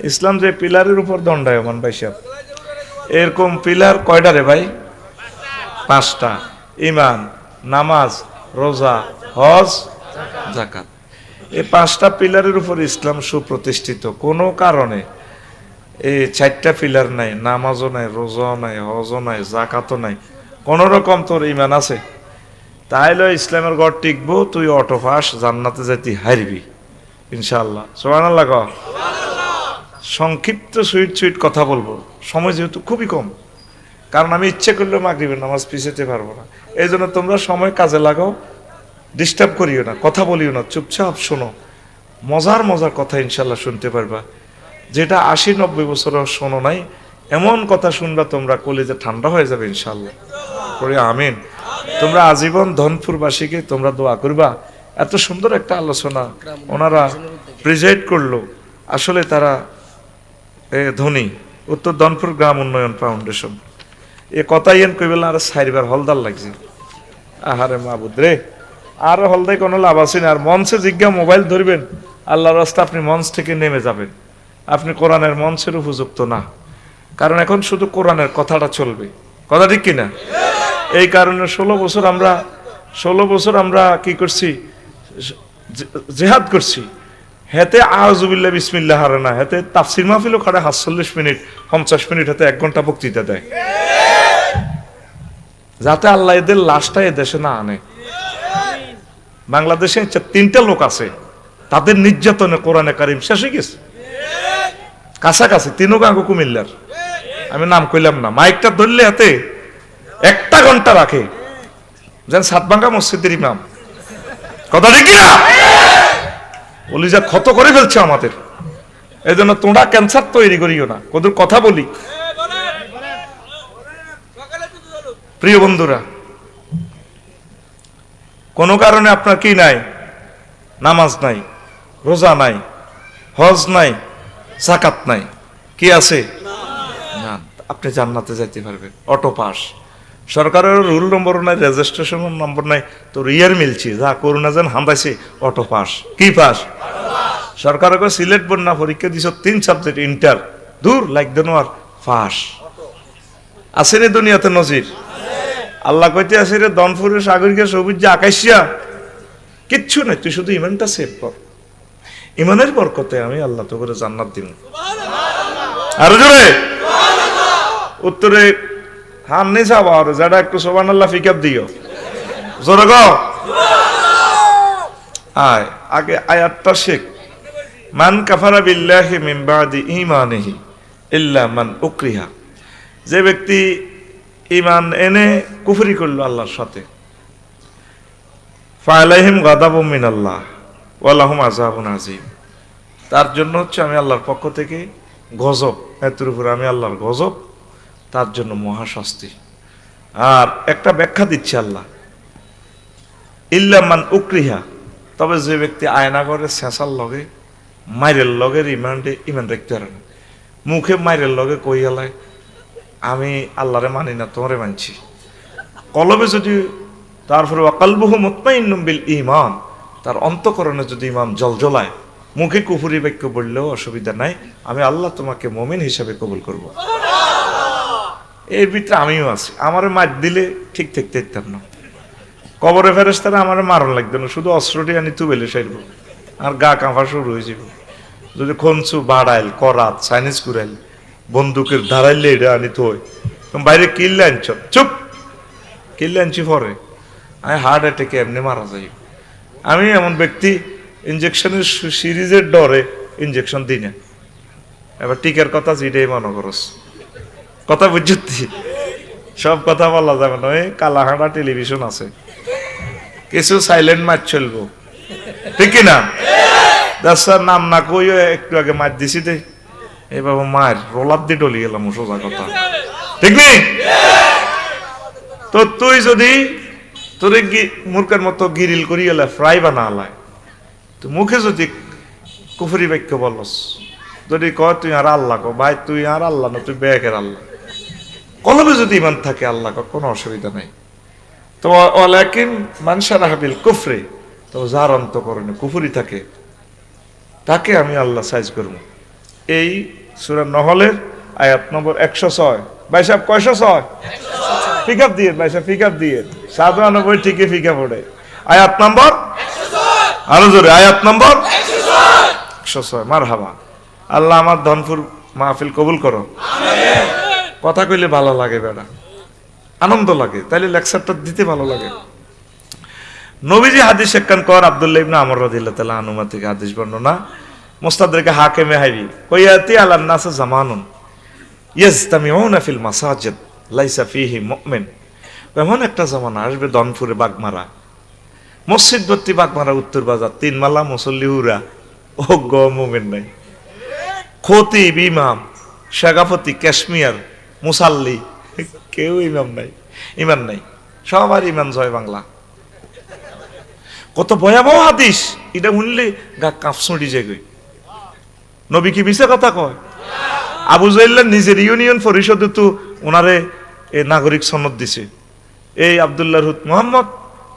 ইসলাম যে পিলারের উপর দণ্ডায়মান ভাই সাহেব, এরকম পিলার কয়টা রে ভাই? 5টা। ঈমান, নামাজ, রোজা, হজ, যাকাত। এই 5টা পিলারের উপর ইসলাম সুপ্রতিষ্ঠিত। কোনো কারণে এই 4টা পিলার নাই, নামাজও নাই, রোজাও নাই, হজও নাই, যাকাতও নাই, কোন রকম তোর ঈমান আছে, তাইলে ইসলামের ঘর টিকবো, তুই অটো পাস, জান্নাতে যেতে হারবি ইনশাআল্লাহ। সুবহানাল্লাহ। সংক্ষিপ্ত সুইট কথা বলবো, সময় যেহেতু খুবই কম, কারণ আমি ইচ্ছে করলেও মাগরিবের নামাজ পিছাতে পারবো না। এই জন্য তোমরা সময় কাজে লাগাও, ডিস্টার্ব করিও না, কথা বলিও না, চুপচাপ শোনো। মজার কথা ইনশাল্লাহ শুনতে পারবা, যেটা 80-90 বছরও শোনো নাই, এমন কথা শুনবা তোমরা কলিজে ঠান্ডা হয়ে যাবে ইনশাল্লাহ। করি আমিন। তোমরা আজীবন ধনপুরবাসীকে তোমরা দোয়া করবা। এত সুন্দর একটা আলোচনা ওনারা প্রেজেন্ট করলো, আসলে তারা ধনী, উত্তর ধনপুর গ্রাম উন্নয়ন ফাউন্ডেশন। এ কথাই এন কইবেলা আর 4বার হলদার লাগছে। আহারে মাহবুদ রে, আর হলদায় কোনো লাভ আছে না। আর মঞ্চে জিজ্ঞা মোবাইল ধরবেন, আল্লাহর রাস্তা আপনি মঞ্চ থেকে নেমে যাবেন, আপনি কোরআনের মঞ্চের উপযুক্ত না। কারণ এখন শুধু কোরআনের কথাটা চলবে, কথা ঠিক কিনা? এই কারণে 16 বছর আমরা কি করছি, জেহাদ করছি। হেতে আউযুবিল্লাহ বিসমিল্লাহ হারে না, হেতে তাফসির মাহফিলও খাড়ে ৪৭ মিনিট 50 মিনিট, হেতে 1 ঘন্টা বক্তৃতা দেয়, যাতে আল্লাহ এদের লাশটা এ দেশে না আনে। বাংলাদেশে 3টা লোক আছে, তাদের নির্যাতনে কোরআনে কারিম শেষ হয়ে গেছে। কাছাকাছি 3 গাঙ্গ কুমিল্লার, আমি নাম কইলাম না, মাইকটা ধরলে হাতে 1 ঘন্টা রাখে, যেন সাতভাঙ্গা মসজিদের ইমাম, কথা ঠিক না? বলি যা ক্ষত করে ফেলছে আমাদের। এই জন্য তোমরা ক্যান্সার তৈরি করিও না, ওদের কথা বলি। প্রিয় বন্ধুরা, কোন কারণে আপনার কি নাই? নামাজ নাই, রোজা নাই, হজ নাই, যাকাত নাই, কি আছে না, আপনি জান্নাতে যাইতে পারবেন। অটো পাস, সরকারের রুল নম্বর নাই, রেজিস্ট্রেশন নম্বর নাই, তো রিয়ার মিলছি যা করোনা যেন হামদাইছে, অটো পাস। কি পাস? সরকারকে সিলেট বন্যা পরীক্ষা দিছ 3 সাবজেক্ট ইন্টার, দূর লাগদেন আর পাস। আসেনি দুনিয়াতে নজির? আল্লাহ কইতে আসে রে দনপুরের সাগরকে সবুজ যে আকাশিয়া কিচ্ছু নাই, তুই শুধু ইমানটা সেভ কর, ইমানের বরকতে আমি আল্লাহ তো করে জান্নাত দিব। আরো জোরে উত্তরে হান নেই যাবা, আর যারা একটু সুবহানাল্লাহ ফিকাপ দিও, জোরে গো। আয় আগে আয়াতটা শেখ। মান কাফারা বিল্লাহি মিন বাদি ঈমানিহি ইল্লা মান উকরিহা, যে ব্যক্তি ঈমান এনে কুফরি করলো আল্লাহর সাথে, ফালাইহিম গাদাবুম মিনাল্লাহ ওয়া লাহুম আযাবুন আযীম, তার জন্য হচ্ছে আমি আল্লাহর পক্ষ থেকে গজব, এর উপরে আমি আল্লাহর গজব, তার জন্য মহাশাস্তি। আর একটা ব্যাখ্যা দিচ্ছে আল্লাহ, ইল্লা মান উকরিহা, তবে যে ব্যক্তি আয়না করে শেষার লগে মাইরের লগের ইমান রাখতে পারে না, মুখে মাইরের লগে কই গেলায় আমি আল্লাহরে মানি না, তোমারে মানছি, কলবে যদি, তারপরে ওয়াকালবুহু মুতমাইন্নুম বিল ঈমান, তার অন্তঃকরণে যদি ইমান জলজলায়, মুখে কুফরি বাক্য বললেও অসুবিধা নাই, আমি আল্লাহ তোমাকে মুমিন হিসেবে কবুল করব। এর ভিতরে আমিও আছি, আমারে মার দিলে ঠিক থাকতে পারতাম না, কবরে ফেরেশতারা আমারে মারণ লাগবে না, শুধু অস্ত্রটি আনি তুবেলে সাইব আর গা কাঁপা শুরু হয়ে যাব। যদি খনসু বাড়াইল করাত চাইনিজ কুড়াইল বন্দুকের ধারাইলে এটা আনি তো বাইরে কিল্লে আনছ, চুপ, কিল্লে আনছি পরে আমি হার্ট অ্যাটাকে এমনি মারা যাই। আমি এমন ব্যক্তি, ইঞ্জেকশনের সিরিজের ডরে ইঞ্জেকশন দিই না। এবার টিকার কথা যেটাই মনে করস, কথা বুঝছি, সব কথা বলা যাবে না। ওই কালাহাঁড়া টেলিভিশন আছে, কিছু সাইলেন্ট মাছ চলবো, ঠিক কিনা? দাসার নাম না কই একটু আগে মাছ দিছি দে, এই বাবা মায়ের রোলার দিয়ে ডলি গেলাম, সোজা কথা, ঠিক নেই? তো তুই যদি তোর মূর্খের মতো গিরিল করি গেলে ফ্রাই বানা আলায়, তো মুখে যদি কুফরি বাক্য বলস, যদি কয় তুই আর আল্লাহ কো, ভাই তুই আর আল্লাহ না, তুই বেকের আল্লাহ, কলবে যদি ইমান থাকে আল্লাহ কো, কোনো অসুবিধা নাই। তো ওয়ালাকিন মান শারাহা বিল কুফরি, তো যার অন্তঃকরণে কুফরি থাকে তাকে আমি আল্লাহ সাইজ করব। এই সূরা নহলের আয়াত নম্বর 106। ভাই সাহেব কয়শো 6? পিক আপ দিয়ে ভাই সাহেব, পিক আপ দিয়ে 97 ঠিকই পিক আপ ওঠে। আয়াত নম্বর 106, আরো জোরে, আয়াত নম্বর 106। মারহাবা। আল্লাহ আমার ধনপুর মাহফিল কবুল করো। কথা কইলে ভালো লাগে বেড়া, আনন্দ লাগে, তাইলে লেকচারটা দিতে ভালো লাগে। নবীজি হাদিস একখান কর আব্দুল্লাহ ইবনে আমর রাদিয়াল্লাহু তাআলা আনহু থেকে হাদিস বর্ণনা, মুস্তাদরিকে হাকিমে হাইবি কইয়াতি আলান নাস জামানুন ইয়াজতামিউনা ফিল মাসাজিদ লাইসা ফিহি মুমিন। এমন একটা জামানা আসবে ধনপুরে বাগমারা, মসজিদ ভর্তি বাগমারা উত্তর বাজার, 3 মালা মুসল্লি হুরা, ও গ মুমিন নাই। খতিব, ইমাম, শেখাফতি, ক্যাশমিয়ার, মুসাল্লি, কেউ ইমাম নাই, ইমান নাই, সবার ইমান জয় বাংলা। কত ভয়াবহ হাদিস, এটা শুনলে গা কাঁপছড়ি যায়। নবী কি মিছে কথা কয়? আবু জাহেল নিজের ইউনিয়ন পরিষদে তো ওনারে নাগরিক সনদ দিছে। এই আব্দুল্লাহ হুদ মোহাম্মদ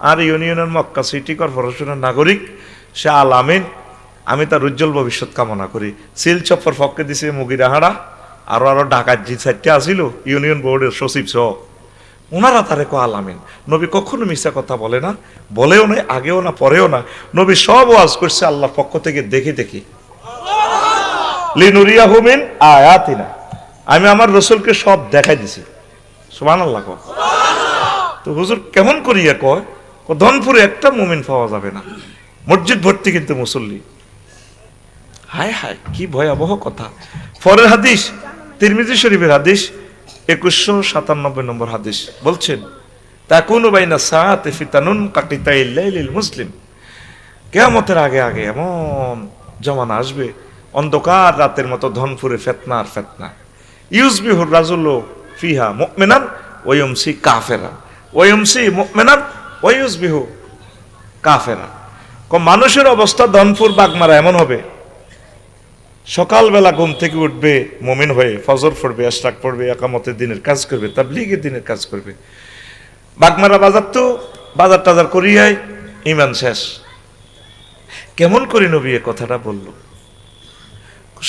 আর ইউনিয়নের মক্কা সিটি কর্পোরেশনের নাগরিক, সে আল আমিন, আমি তার উজ্জ্বল ভবিষ্যৎ কামনা করি। সিল চপ্পর ফককে দিছে মুগিরাহাড়া, আরো ঢাকার যে 4টা আসিল ইউনিয়ন বোর্ডের সচিব সহ, ওনারা তারে কো আল আমিন। নবী কখনো মিথ্যা কথা বলে না, বলেও না, আগেও না, পরেও না। নবী সব ওয়াজ করছে আল্লাহর পক্ষ থেকে দেখে দেখে। লিনুরিয়াহু মিন আয়াতিনা, আমি আমার রাসূলকে সব দেখাই দিছি। সুবহানাল্লাহ। তো হুজুর কেমন করিয়া কয়, ধনপুরে একটা মুমিন পাওয়া যাবে না, মসজিদ ভর্তি কিন্তু মুসল্লি। হায় হায়, কি ভয়াবহ কথা। পরের হাদিস তিরমিজি শরীফের হাদিস 2197 নম্বর হাদিস বলছেন, তাকুনু বাইনা সাআতি ফিতানুন কাকিতাইল লাইলিল মুসলিম। কিয়ামতের আগে আগে এমন জামানা আসবে, অন্ধকার রাতের মতো ধনপুরে ফিতনা আর ফিতনা। ইউসবিহুর রাজুলু ফিহা মুমিনান ওয়া ইউমসি কাফিরা ওয়া ইউমসি মুমিনান ওয়া ইউসবিহু কাফিরা। মানুষের অবস্থা ধনপুর বাগমারা এমন হবে, সকালবেলা ঘুম থেকে উঠবে মুমিন হয়ে, ফজর পড়বে, ইশরাক পড়বে, একামতের দিনের কাজ করবে, তাবলীগের দিনের কাজ করবে। বাগমারা বাজার তো বাজার টাজার করিয়াই ইমান শেষ। কেমন করে নবী এ কথাটা বলল?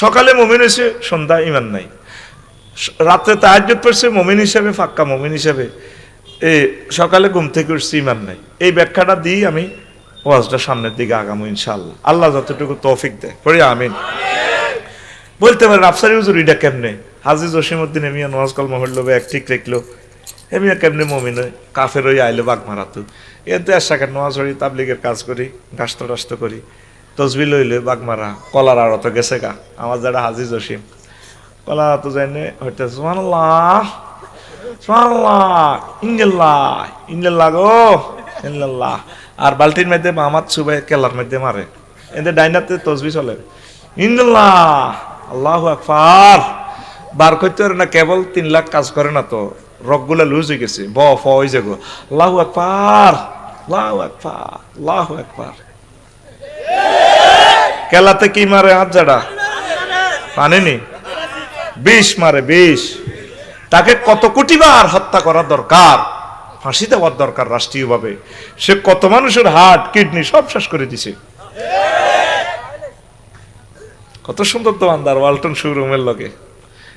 সকালে মুমিন হয়েছে, সন্ধ্যা ইমান নাই, রাতে তাহাজ্জুদ পড়ছে মুমিন হিসাবে, ফাক্কা মুমিন হিসাবে, সকালে ঘুম থেকে উঠছে ইমান নাই। এই ব্যাখ্যাটা দিই আমি ওয়াজটা সামনের দিকে আগামো ইনশাআল্লাহ, আল্লাহ যতটুকু তৌফিক দেয়, পড়ি আমিন। বলতে পারেন আফসারি হুজুর এটা কেমনে? হাজী জসিমউদ্দিন এমিয়া নওয়াজ কলমা হইল, এক ঠিক রেখলো, এমিয়া কেমনে মুমিন হয়, কাফের হয়ে আইলো বাগমারা। তো এতে আশাকের নওয়াজ হই, তাবলীগের কাজ করি, গাছটা রাস্ত করি, তসবিল হইলে বাগমারা, কলার আড়ত গেছে গা আমার যারা হাজী জসিম, কলার তো যাইনে হইতে সুবহানাল্লাহ সুবহানাল্লাহ ইন্নাল্লাহ ইন্নাল্লাহ গো ইন্নাল্লাহ, আর বালতির মধ্যে মামাত সুবাই কেলার মধ্যে মারে, এতে ডাইনাতে তসবি চলে, ইন্নাল্লাহ আল্লাহু আকবার। বার করতে পারে না, কেবল 3 লাখ কাজ করে না তো, রগগুলা লুজ হয়ে গেছে, ব ফ হয়ে যাগো, আল্লাহু আকবার আল্লাহু আকবার আল্লাহু আকবার। কেলাতে কি মারে? হাত জাড়া পানেনি, 20 মারে, 20। তাকে কত কোটি বার হত্যা করা দরকার, ফাঁসি দেওয়ার দরকার রাষ্ট্রীয়ভাবে। সে কত মানুষের হার্ট কিডনি সব শেষ করে দিছে। কত সুন্দর দোকানদার ওয়ালটন শোরুমের লগে,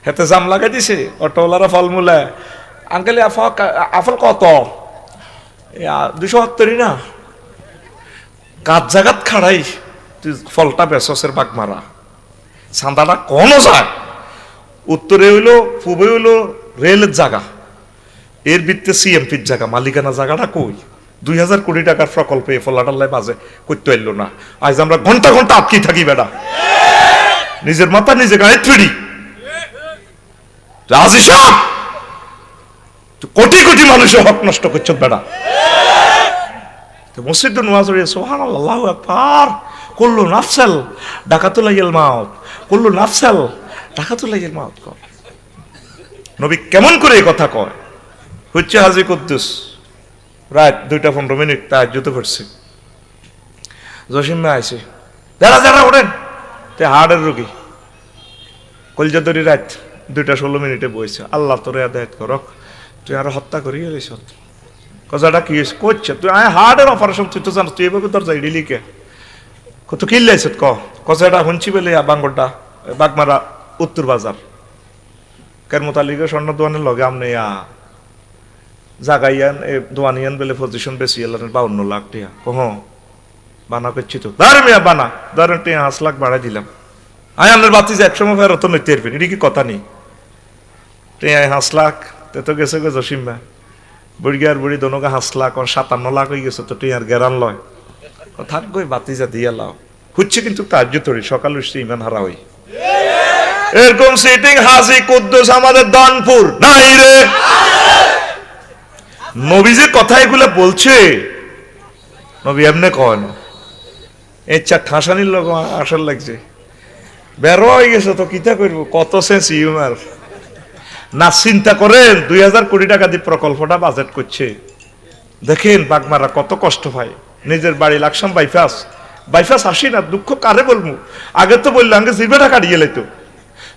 হেতে জাম লাগাই দিছে, অটোওয়ালারা ফলমূলা, আঙ্কেলে আপেল কত? 270 না, কাজ জাগাত খাড়াই তুই ফলটা বেসসের বাগমারা, চান্দাটা কোনো যায়, উত্তরে হইলো, পূবে হইলো রেলের জায়গা, এর ভিত্তে সিএমপির জায়গা, মালিকানা জায়গাটা কই? 2000 কোটি টাকার প্রকল্পে ফলাটাল্লায় বাজে করতে পারলো না। আজ আমরা ঘন্টা ঘন্টা আটকে থাকি বেটা, নিজের মাথা নিজে গাড়ি ফিরি। রাজি সাহেব, কোটি কোটি মানুষের হক নষ্ট করছো বেটা। মসজিদ নওয়াজ সুবহানাল্লাহ আল্লাহু আকবার, কুল্লু নাফসাল ডাকাতুলাইল মাউত, কুল্লু নাফসাল ডাকাতুলাইল মাউত। নবী কেমন করে এই কথা কয়? হচ্ছে হাজী কুদ্দুস রাত 2:15 তাহাজ্জুদে পড়ছে, জসিম ভাই আইছে, যারা যারা ওঠেন, তে হার্টের রোগী, কলজাদরি রাত 2:16 বইছে, আল্লাহ তোরে আদায়ত করক, তুই আর হত্যা করিয়ে গেছ। কথাটা কি করছে? তুই হার্টের অপারেশন, তুই তো জানো, তুই এভাবে তোর যাই লিখে কত কিল্লাইছ ক কথাটা শুনছি বলে বাঙ্গরটা বাগমারা উত্তর বাজার কেরমতালিকে স্বর্ণ দোয়ানের লগে আমনে জাগাইয়ান দোয়ানিয়ান বেলে পজিশন বেশি এলেন 52 লাখ টিয়া কহ বানা করছি তো ধরে মিয়া বানা ধরেন টিয়া 5 লাখ বাড়াই দিলাম আয় আপনার বাতি যে একসময় ফেরত নইতে পারবেন এটা কি কথা নেই টিয়া 5 লাখ তে তো গেছে গো জসিম্বা বুড়ি আর বুড়ি দোনোকে 5 লাখ আর 57 লাখ হয়ে গেছে তো টিয়ার গেরান লয় থাক গই বাতি যা দিয়া লাও হচ্ছে কিন্তু তার্য তরি সকাল উঠছে ইমান হারা হই এরকম সিটিং হাজি কুদ্দুস আমাদের দানপুর নাই রে নবী যে কথা এগুলো বলছে নবী এমনি কয় না এই চা ঠাসানির লোক আসল লাগছে বেরো হয়ে গেছে তো কিতা করবো কত সেন্স ইউমার না চিন্তা করেন 2000 কোটি টাকা দিয়ে প্রকল্পটা বাজেট করছে দেখেন বাগমারা কত কষ্ট পায় নিজের বাড়ি লাকসাম বাইপাস আসি না দুঃখ কারে বলবো আগে তো বললাম আগে জিবে টাকা দিয়ে লাইতো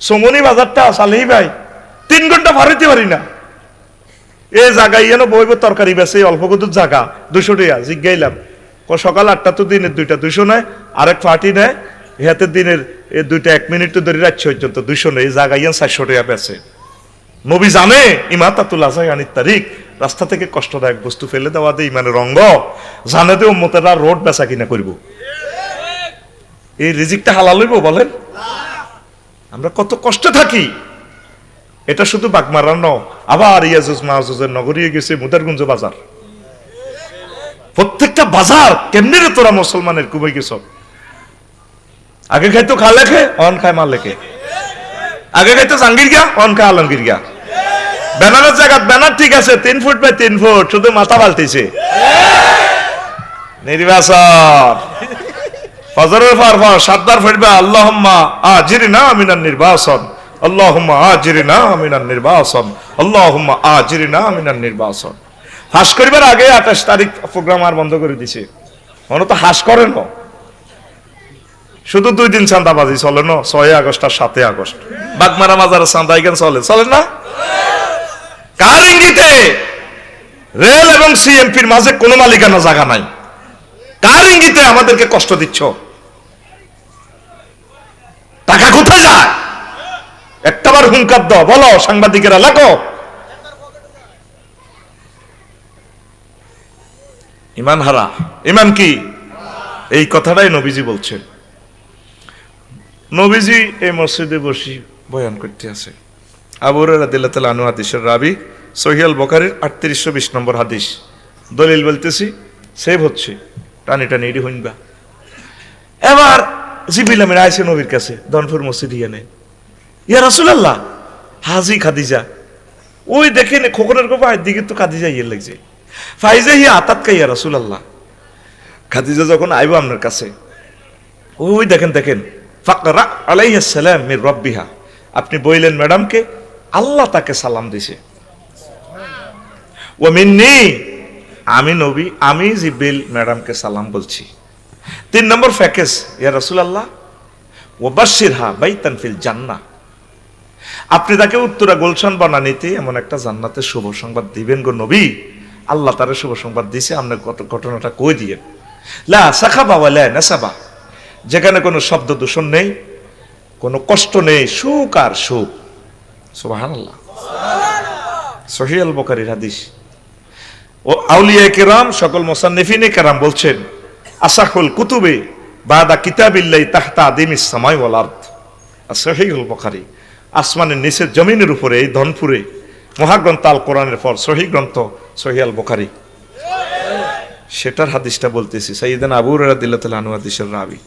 সমনি বাজারটা সালেই ভাই 3 ঘন্টা ভাড়াইতে পারি না এ জায়গায় যেন বইব তরকারি বেছে অল্প কত জায়গা 200 টাকা জিজ্ঞাইলাম সকাল 8টা তো দিনের 2টা 200 নেয় আরেক পার্টি নেয় হাতে দিনের এই 2টা 1 মিনিট তো ধরে রাখছে পর্যন্ত 200 নেই জায়গায় 400 টাকা বেছে নবী জানে ইমাতাতুল আজায়ানিত তারিখ রাস্তা থেকে কষ্টদায়ক বস্তু ফেলে দেওয়া দে ইমানের রঙ্গ জানে দে উম্মতেরা রোড বেচা কিনা করব এই রিজিকটা হালাল হইব বলেন আমরা কত কষ্টে থাকি এটা শুধু বাগমারা ন আবার ইয়াজুজ মাহুজের নগরী গেছে মুদারগঞ্জ বাজার প্রত্যেকটা বাজার কেমনে রে তোরা মুসলমানের কুবাই গেছ আগে খাইতো খা লেখে অন খায় মা লেখে আগে খাইতো জাঙ্গির গিয়া অন খায় আলমগীর গিয়া ব্যানারের জায়গা ব্যানার ঠিক আছে 3 ফুট বাই 3 ফুট শুধু মাথা পাল্টেছে নির্বাচন ফজরের পর সাতবার পড়বে আল্লাহুম্মা আজিরনা মিনান নির্বাসন আল্লাহুম্মা আজিরনা মিনান নির্বাসন আল্লাহুম্মা আজিরনা মিনান নির্বাসন হাস করিবার আগে 28 তারিখ প্রোগ্রাম আর বন্ধ করে দিছে মনে তো হাস করে না শুধু 2 দিন চাঁদাবাজি চলে না 6 আগস্ট আর 7 আগস্ট বাগমারা মাজারের চাঁদা এখানে চলে না কার ইঙ্গিতে রেল এবং সিএমপির মাঝে কোনো মালিকানা জায়গা নাই কার ইঙ্গিতে আমাদেরকে কষ্ট দিচ্ছ টাকা কোথায় যায় একটাবার হুঙ্কার দাও বলো সাংবাদিকেরা লেখো ইমান হারা ইমান কি এই কথাটাই নবীজি বলছেন নবীজি এই মসজিদে বসে বয়ান করতে আছে আবু হুরায়রা রাদিয়াল্লাহু তাআলা আনহু হাদিসের রাবি সহিহ আল বুখারীর 3820 নম্বর হাদিস দলিল বলতেছি সেভ হচ্ছে টানি টানি এডি হইনবা এবার জিবরিল আমিন আইছে নবীর কাছে দনপুর মসজিদে এনে ইয়া রাসূলুল্লাহ হাজি খাদিজা ওই দেখেন খোকনের গোপায়ের দিকে তো খাদিজা ইয়ে লাগছে ফাইজা হি আতাত কা ইয়া রাসূলুল্লাহ খাদিজা যখন আইবো আপনার কাছে ওই দেখেন ফাকরা আলাইহিস সালাম মির রাব্বিহা আপনি বললেন ম্যাডামকে আল্লাহ তাকে সালাম দিছে ও মিন্নি আমি নবী আমি জিবরিল ম্যাডামকে সালাম বলছি 3 নম্বর প্যাকেজ ইয়া রাসূলুল্লাহ ওয়াবাশশিরহা বাইতান ফিল জান্নাহ আপনি তাকে উত্তরা গুলশান বানানিতে এমন একটা জান্নাতের শুভ সংবাদ দিবেন গো নবী আল্লাহ তার শুভ সংবাদ দিয়েছে আপনি ঘটনাটা কই দিয়েন লা সাখাবা ওয়ালা নাসাবা যেখানে কোনো শব্দ দূষণ নেই কোনো কষ্ট নেই সুখ আর সুখ সুবহানাল্লাহ সহিহ আল বুখারীর হাদিস ও আউলিয়া কিরাম সকল মুসান্নিফিনে কিরাম বলছেন আসাহুল কুতুবে বাদা কিতাবিল্লাহি তাহতা আদিমিস সামাই ওয়াল আরদ সহিহ আল বুখারী আসমানের নিচে জমিনের উপরে এই ধনপুরে মহাগ্রন্থ আল কোরআনের পর সহিহ গ্রন্থ সহিহ আল বুখারী সেটার হাদিসটা বলতেছি সাইয়েদানা আবু হুরায়রা রাদিয়াল্লাহু তাআলা আনহু হাদিসের রাবি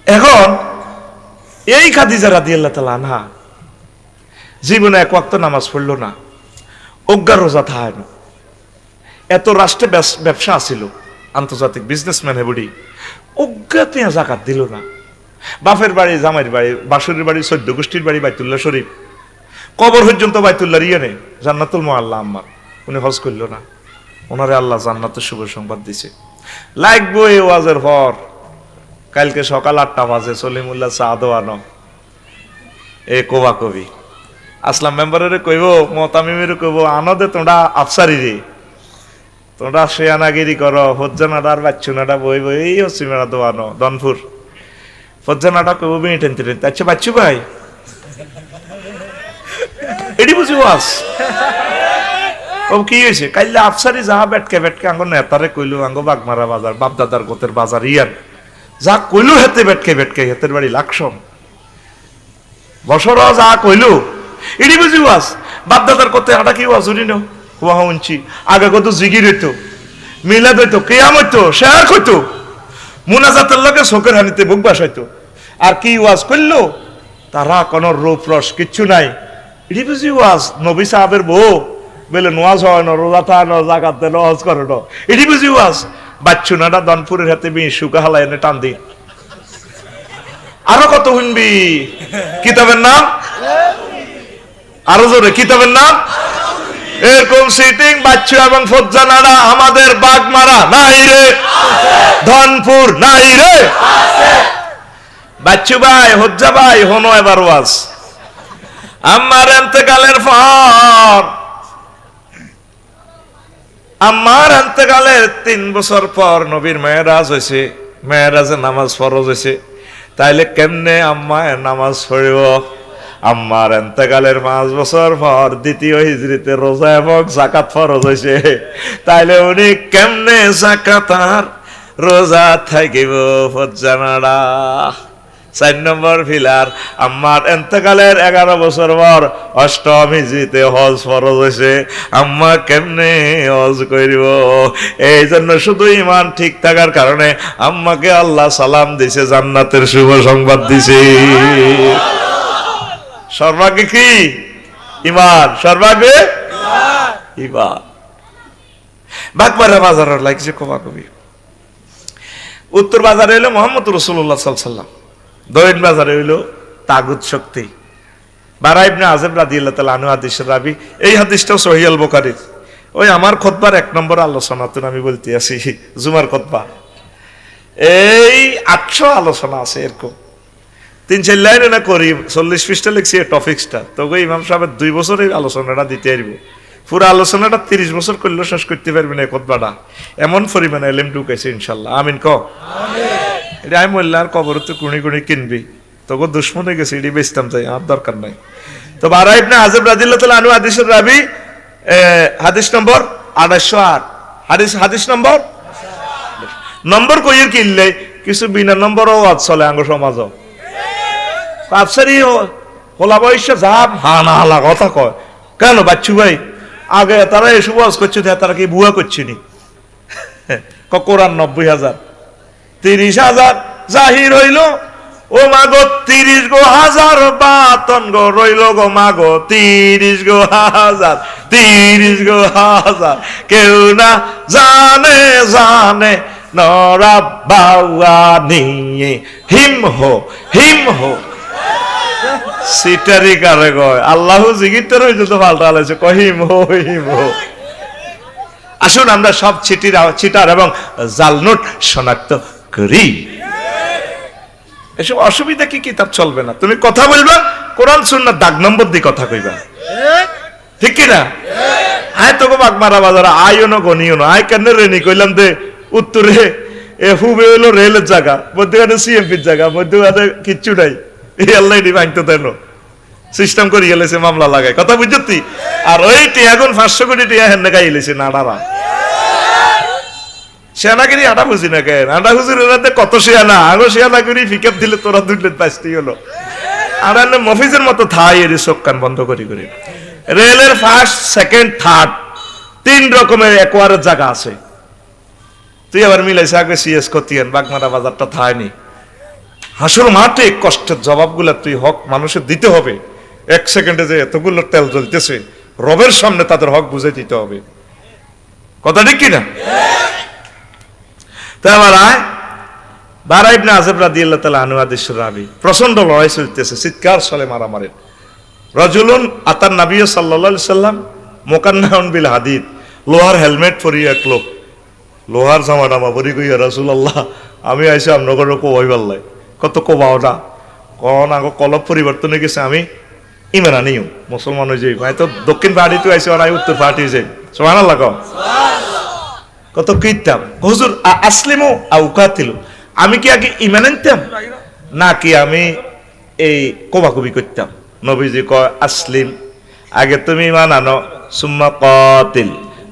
এখন এই খাদিজা রাদিয়াল্লাহু তাআলা আনহা জীবনে এক ওয়াক্ত নামাজ পড়লো না অজ্ঞা রোজা থায় না এত রাষ্ট্রে ব্যবসা আছিল আন্তর্জাতিক বিজনেসম্যান হেবুডি অজ্ঞা পেঁয়া জাকাত দিল না বাপের বাড়ি জামাইয়ের বাড়ি বাসুরের বাড়ি 14 গোষ্ঠীর বাড়ি বাইতুল্লাহ শরীফ কবর পর্যন্ত বাইতুল্লাহর ইয়েনে জান্নাতুল মুআল্লা আম্মা উনি হজ করল না ওনারে আল্লাহ জান্নাতের শুভ সংবাদ দিছে লাগবো এই ওয়াজের পর কালকে সকাল 8টা বাজে সলিমুল্লাহ চা দোয়ানো এ কোবা কবি আসলাম মেম্বারের কইব মতামিমের কইব আনদে তোমরা আফসারি রে তোমরা শেয়ানাগিরি করো হজ্জানাডার বাচ্চুনাডা বই বই এই হসিমেরা দোয়ানো দনপুর ফজ্জানাটা কইব বিয়ে টেনতে টেনতে, আচ্ছা বাচ্চু ভাই এটি বুঝি ওয়াজ। ও কি হয়েছে? কাইলে আফসারি যা বেটকে বেটকে আঙ্গ নেতারে কইলো আঙ্গ বাগমারা বাজার বাপদাদার গোতের বাজার ইয়ান যা কইলো হেতে বেটকে বেটকে হেতের বাড়ি লাকসম বছর যা কইলো এটি বুঝি ওয়াজ। বাপদাদার কোতে আটা কি ওয়াজ উনি নো হুয়া উঞ্চি আগে কত জিগির হইতো, মিলাদ হইতো, কেয়াম হইতো, শেয়ার হইতো, মুনাজাতের লগে শোকের হানিতে বুক বাসাইতো। আর কি ওয়াজ করলো? তারা কোন রূপ রস কিচ্ছু নাই। এটি বুঝি ওয়াজ। নবী সাহাবের বউ বলে নোয়াজ হয় না, রোজা থা না, জাকাত দেন, হজ করে না, এটি বুঝি ওয়াজ। বাচ্চু নাটা দনপুরের হাতে বি শুকা হালা এনে টান দি। আরো কত শুনবি? কিতাবের নাম আরো জোরে, কিতাবের নাম। এরকম সিটিং বাচ্চু এবং ফজ্জানারা আমাদের বাগমারা নাই রে, ধনপুর নাই রে। বাচ্চু ভাই, হজ্জা ভাই, হনো এবার ওয়াজ। আমার এন্তেকালের পর, আমার এন্তেকালের 3 বছর পর নবীর মেয়েরাজ হয়েছে, মেয়েরাজে নামাজ ফরজ হয়েছে। তাইলে কেমনে আম্মায় নামাজ পড়িব? আম্মার এন্তেকালের 5 বছর পর দ্বিতীয় হিজরিতে রোজা এবং জাকাত ফরজ হয়েছে। তাইলে উনি কেমনে জাকাত আর রোজা থাকিব? ফজ্জানারা 4 নম্বর ফিলার। আম্মার এন্তেকালের 11 বছর পর অষ্টম হিজরিতে হজ ফরজ হয়েছে। আম্মা কেমনে হজ করিব? এই জন্য শুধু ইমান ঠিক থাকার কারণে আম্মাকে আল্লাহ সালাম দিছে, জান্নাতের শুভ সংবাদ দিছে। সর্বাগ্যে কি? ইমান। সর্বাগ্যে ইমান। বাগমারা বাজার লাগছে কবা কবি। উত্তর বাজারে হইলো মোহাম্মদ রাসূলুল্লাহ সাল্লাল্লাহু আলাইহি ওয়াসাল্লাম, দক্ষিণ বাজারে হইলো তাগুত শক্তি। বারা ইবনে আযিব রাদিয়াল্লাহু তাআলা আনহু হাদিসের রাবী। এই হাদিসটাও সহিহ আল বুখারীর। ওই আমার খুতবার 1 নম্বর আলোচনাতে আমি বলতে আছি, জুমার খুতবা। এই 800 আলোচনা আছে এরকম, 3-4 লাইনে না করি, 40 পৃষ্ঠা লিখছি এই টপিকসটা। তবে ইমাম সাহেবের 2 বছর এই আলোচনাটা দিতে আসবো। পুরো আলোচনাটা 30 বছর করলেও শেষ করতে পারবি না এই খুতবাটা। এমন পরিমাণে এলেম ঢুকাইছে ইনশাল্লাহ। আমিন ক। এটা আমি মোল্লার কবর তো কুড়ি কুড়ি কিনবি, তোকে দুশ্মন হয়ে গেছে, এটি বেচতাম চাই, আমার দরকার নাই। তো বারা ইবনে আযিব রাদিয়াল্লাহু তাআলা আনহু হাদিসের রাবী, হাদিস নম্বর 2808। হাদিস নম্বর কইয়ের কিনলে কিছু বিনা নম্বরও ওয়াজ চলে আঙ্গ সমাজ। আফসারি হোলা বয়সে যাব হানা হালা কথা কয় কেন? বাচ্চু ভাই আগে তারা এসব ওয়াজ করছে, তারা কি বুয়া করছে নি? কোরআন 90,000, 30,000 জাহির হইল। ও মাগো 30 গো হাজার, বাতন গো রইল গো মাগো 30 গো হাজার, 30 গো হাজার। কেউ না জানে জানে নরা বাউয়া নিয়ে হিম হো সিটারি কারে কয়? আল্লাহ জিগিরটার হইতে তো পাল্টা আলাইছে, কহিম হো হিম হো। আসুন আমরা সব চিটার এবং জালনোট শনাক্ত করি। এসব অসুবিধা কি? কিতাব চলবে না, তুমি কথা বলবা কোরআন সুন্নাহ দাগ নম্বর দিয়ে কথা কইবা, ঠিক কি না? আয় তোকে বাগমারা বাজার আইও না গনিও না, আয় কেন রেনি কইলাম দে উত্তরে এ হুবে হইলো রেলের জায়গা, মধ্যখানে সিএমপির জায়গা, মধ্যখানে কিচ্ছু নাই। এই আল্লাহ এটি ভাঙতে দেন সিস্টেম করে গেলেছে, মামলা লাগায়, কথা বুঝতি। আর ওই টিয়াগুন 500 কোটি টিয়া হেন্নে গাই এলেছে নাড়ারা। সেনাগিরি আটা বুঝি না কেন? আটা বুঝির রাতে কত শেয়ানা আগো শেয়ানাগিরি ফিকাপ দিলে তোরা 2 প্লেট পাইতে হলো। আর মফিজের মতো থাই এর চোখ কান বন্ধ করি করি। রেলের ফার্স্ট, সেকেন্ড, থার্ড 3 রকমের একোয়ারের জায়গা আছে। তুই আবার মিলাইছে আগে সিএস করতেন, বাগমারা বাজারটা থায়নি। হাসুর মাঠে কষ্টের জবাবগুলা তুই হক মানুষের দিতে হবে। 1 সেকেন্ডে যে এতগুলো তেল জ্বলতেছে, রবের সামনে তাদের হক বুঝে দিতে হবে। কথা ঠিক কিনা? তাই আমার আয় বারা ইবনে আযিব রাদিয়াল্লাহু তাআলা আনহু হাদিসের রাবী। প্রচন্ড লড়াই চলতেছে, চিৎকার চলে, মারামারি। রাজুলুন আতান নবী সাল্লাল্লাহু আলাইহি সাল্লাম মুকান্নাউন বিল হাদিদ। লোহার হেলমেট পরিয়ে এক লোক, লোহার জামা টামা পরি কইয়া রাসূলুল্লাহ আমি আইসা আপনাদের কোবাই পাল্লাই। কত কোবাও না কন আগে কলব পরিবর্তন হয়ে গেছে, আমি ইমান আনিও মুসলমান হয়ে যাই। ভাই তো দক্ষিণ পাহাড়ি তো আইসি আর উত্তর পাহাড়ি যাই। সুবহানাল্লাহ কও। কত কইতাম হুজুর আসলিমু আও কাতিলু, আমি কি আগে ইমান আনতাম নাকি আমি এই কোবাকুবি করতাম? নবীজি কয় আসলিম, আগে তুমি ঈমান আনো, সুম্মা কাতিল,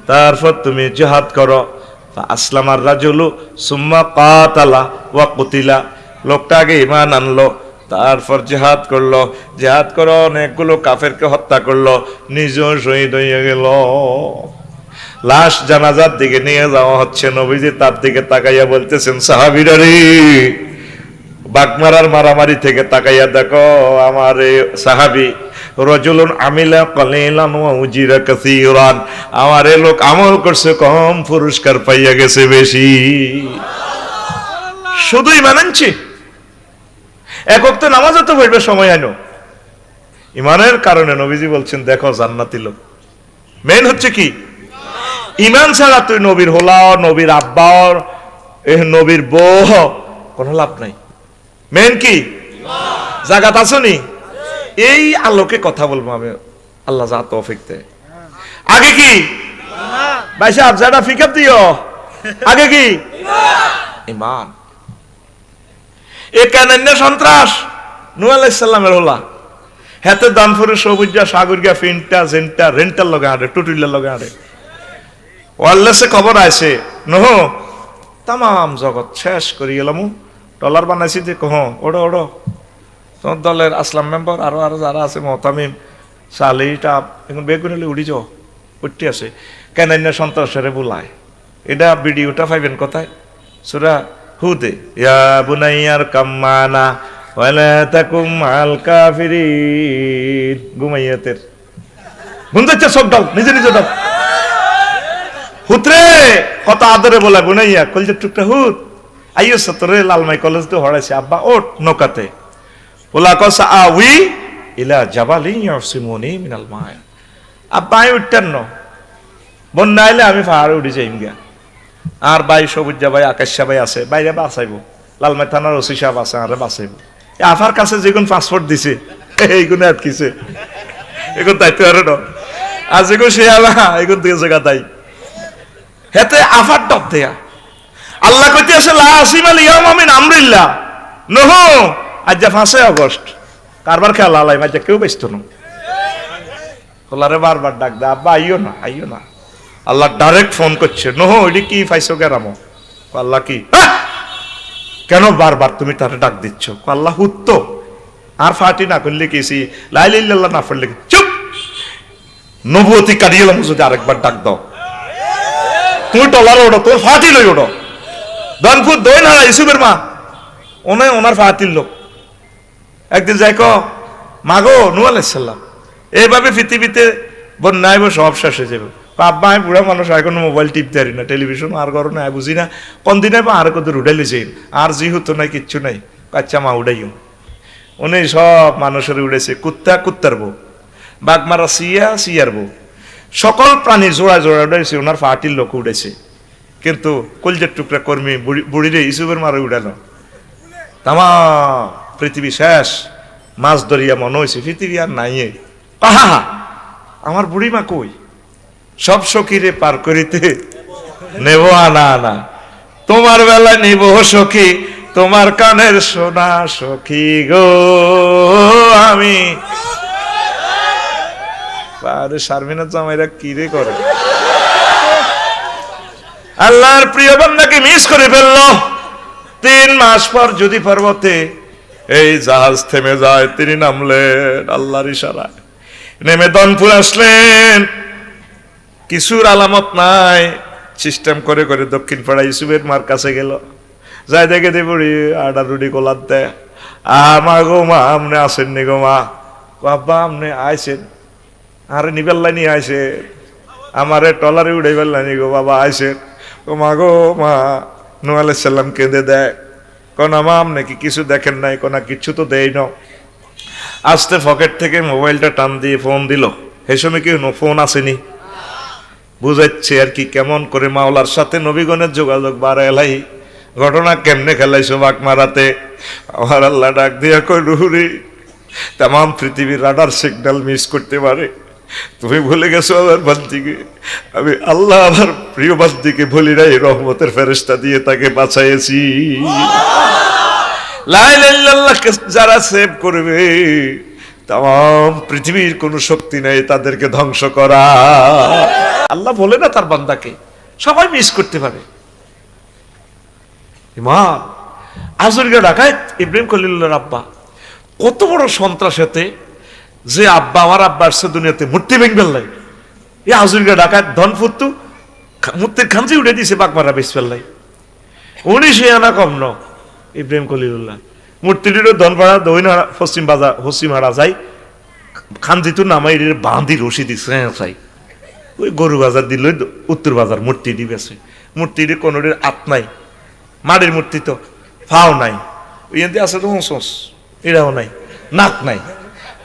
তারপর তুমি জিহাদ করো। আসলামার রাজুলু সুম্মা কাতালা ওয়া কুতিলা, লোকটা আগে ঈমান আনলো, তারপর জিহাদ করলো, জিহাদ করে অনেকগুলো কাফেরকে হত্যা করলো, নিজেও শহীদ হয়ে গেল। লাশ জানাজার দিকে নিয়ে যাওয়া হচ্ছে, নবীজি তার দিকে তাকাইয়া বলতেছেন, সাহাবীরা রে, বাগমারার মারামারি থেকে তাকাইয়া দেখো আমার এই সাহাবী, রজুলুন আমিলা কালিলান ওয়া উজিরা কাসীরান, আমার এই লোক আমল করছে কম, পুরস্কার পাইয়া গেছে বেশি। শুধু ঈমান আনছি, এক ওয়াক্ত নামাজও তো পড়বে সময় আনো। ঈমানের কারণে নবীজি বলছেন দেখো জান্নাতি লোক। মেন হচ্ছে কি? ঈমান ছাড়া তুই নবীর হোলাও, নবীর আব্বাও, নবীর বউ কোনো লাভ নাই। মেন কি? জাগাত আসনি। এই আলোকে কথা বলবো আমি, আল্লাহ যা তৌফিক দেয়। আগে কি ভাই সাহেব যারা ফিকাপ দিও, আগে কি? ঈমান। এ কেন সন্ত্রাস নূহ আলাইহিস সালামের হোলা, হাতে দানপুরে সবুজা সাগরিয়া ফিনটা জেনটা রেন্টাল লগা আড়ে, টুটুইলা লগা আড়ে। ওয়াল্লাসে খবর আছে নহ তাম জগৎ শেষ করি গেলাম, ডলার বানাইছি যে কহ ওড়ো ওড়ো, তোমার দলের আসলাম মেম্বার আরো আরো যারা আছে, মহতামিম সালিটা এখন বেগুন হলে উড়ি যাও উঠতে আছে। কেন সন্ত্রাসের বুলায়, এটা ভিডিওটা পাইবেন কোথায়? সূরা হুদে, ইয়া বুনাইয়ার কাম্মানা ওয়ালা তাকুম মাল কাফিরিন। ঘুমাইয়াতের বুনতে সব ডাল নিজে নিজে ডাল। হুতরে কত আদরে বলা বুনাইয়া কলজের টুকটা হুত আইয়ো সতরে লালমাই কলেজ তো হড়াইছে, আব্বা ওঠ নৌকাতে। ওলা কসা আউই ইলা জাবালিন ইয়াসিমুনি মিনাল মা, আব্বা আমি উঠতেন ন, বন্যা আইলে আমি পাহাড়ে উঠে যাইম গিয়া। আর ভাই সবুজা ভাই আকাশা ভাই আছে, বাইরে বাঁচাইব, লালমাই থানার ওসি সাহেব আছে, আরে বাঁচাইব। আফার কাছে যেগুন পাসপোর্ট দিছে এইগুলো আটকিছে, এগুন দায়িত্ব আরে ন, আর যেগুন সে আলা এগুন দিয়ে জায়গা তাই হেতে আফার ডপ দেয়া। আল্লাহ কইতে আছে লা আসিমাল ইয়াউমা মিন আমরিল্লাহ, নহ আজ 5 আগস্ট কারবার খেলা আলাই মাঝে কেউ ব্যস্ত না। আল্লাহরে বারবার ডাক দে, আব্বা আইও না আইও না। আল্লাহ ডাইরেক্ট ফোন করছে, নহ ওইটি কি পাইছো গেরামো? আল্লাহ কি কেন বারবার তুমি তারে ডাক দিচ্ছ? আল্লাহ হুত্ত আর ফাটি না করলে কেছি লা ইলাহা ইল্লাল্লাহ না পড়লে চুপ, নবুয়তি কাটিয়ে এলাম যদি আরেকবার ডাক দাও। তুমি টলার ওড়ো, তোর ফাটি লই ওড়ো। দনপুর দই না ইসুবের মা ওনার ফাটির লোক একদিন যাই ক মাগো নূহ আলাইহিস সালাম এইভাবে পৃথিবীতে বন্যায় সব শেষ হয়ে যাবে। আব্বা আমি বুড়া মানুষ, এখন মোবাইল টিপতে পারি না, টেলিভিশন আর করো না, বুঝি না কোন দিনে আর কত উঠাইলে যাই আর জি হতো নাই কিচ্ছু নাই। আচ্ছা মা উড়াইও, উনি সব মানুষের উড়েছে, কুত্তা কুত্তার বউ, বাঘমারা সিয়া সিয়ার বউ, সকল প্রাণীর জোড়া জোড়া উড়াইছে, ওনার ফাটির লোক উড়েছে। কিন্তু কলজের টুকরা কর্মী বুড়িরে ইসুবের মারে উড়ালো, তামা পৃথিবী শেষ, মাছ ধরিয়া মনে হয়েছে পৃথিবী আর নাই। আহা আমার বুড়ি মা কই, সব সখীরে পার করিতে নেব আনা আনা, তোমার বেলা নিব সখী, তোমার কানের সোনা সখী গো আমি। আরে শারমিনের জামাইরা কি রে করে, আল্লাহর প্রিয় বান্দাকে মিস করে ফেললো। 3 মাস পর যদি পর্বতে এই জাহাজ থেমে যায়, তিনি নামলেন আল্লাহর ইশারায়, নেমে দনপুর আসলেন। কিছুর আলামত নাই, সিস্টেম করে করে দক্ষিণ পাড়া ইসুবের মার কাছে গেল, যাই দেখে দে বুড়ি আডা রুডি কোলার দেয়। মা গো মা আমনে আসেননি গো মা, বাবা আমনে আইসেন, আরে নিবেল্লাই নিয়ে আইসে, আমারে টলারে উড়ে বেল্লানি গো বাবা আইসেন। ও মা গো মা, নূহ আলাইহিস সালাম কেঁদে দেয়, কোন মা আমনে কি কিছু দেখেন নাই? কোনা কিচ্ছু তো দেই না। আস্তে পকেট থেকে মোবাইলটা টান দিয়ে ফোন দিল, এই সময় কি ফোন আসেনি, বুঝাচ্ছে আর কি কেমন করে মাওলার সাথে নবীগণের যোগাযোগ বাড়াইলাই, ঘটনা কেমনে খেলাইছো বাক মারাতে। আমার আল্লাহ ডাক দিয়া কই রুহুরি, তাম পৃথিবীর রাডার সিগন্যাল মিস করতে পারে, তুমি ভুলে গেছো আমার বান্দিকে, আমি আল্লাহ আমার প্রিয় বান্দিকে ভুলি নাই, রহমতের ফেরেশতা দিয়ে তাকে বাঁচাইছি। লা ইলাহা ইল্লাল্লাহকে যারা সেভ করবে তাম পৃথিবীর কোনো শক্তি নেই তাদেরকে ধ্বংস করা। আল্লাহ বলে না তার বান্দাকে, সবাই মিস করতে পারে। ইমাম আজরিয়া ডাকাত ইব্রাহিম খলিলুল্লাহর আব্বা কত বড় সন্ত্রাস, এতে যে আব্বা আমার আব্বা আসছে দুনিয়াতে মূর্তি ভেঙবেল নাই, এই আজরিয়া ডাকাত ধনফুত্তু মূর্তির খাঞ্জি উঠে দিয়েছে বাগমারা বেশ ফেললাই। উনি সে আনা কম ন ইব্রাহিম খলিলুল্লাহ মূর্তিটিরও ধনপাড়া দক্ষিণ পশ্চিম হারা যাই খাঞ্জিতু নামাই বাঁধি রশি দিচ্ছে চাই ওই গরু বাজার দিল উত্তর বাজার মূর্তি দিবেছে। মূর্তিটি কোনোটির আত নাই, মাটির মূর্তি তো ফাও নাই, ওই আছে তো সোস এটাও নাই, নাক নাই,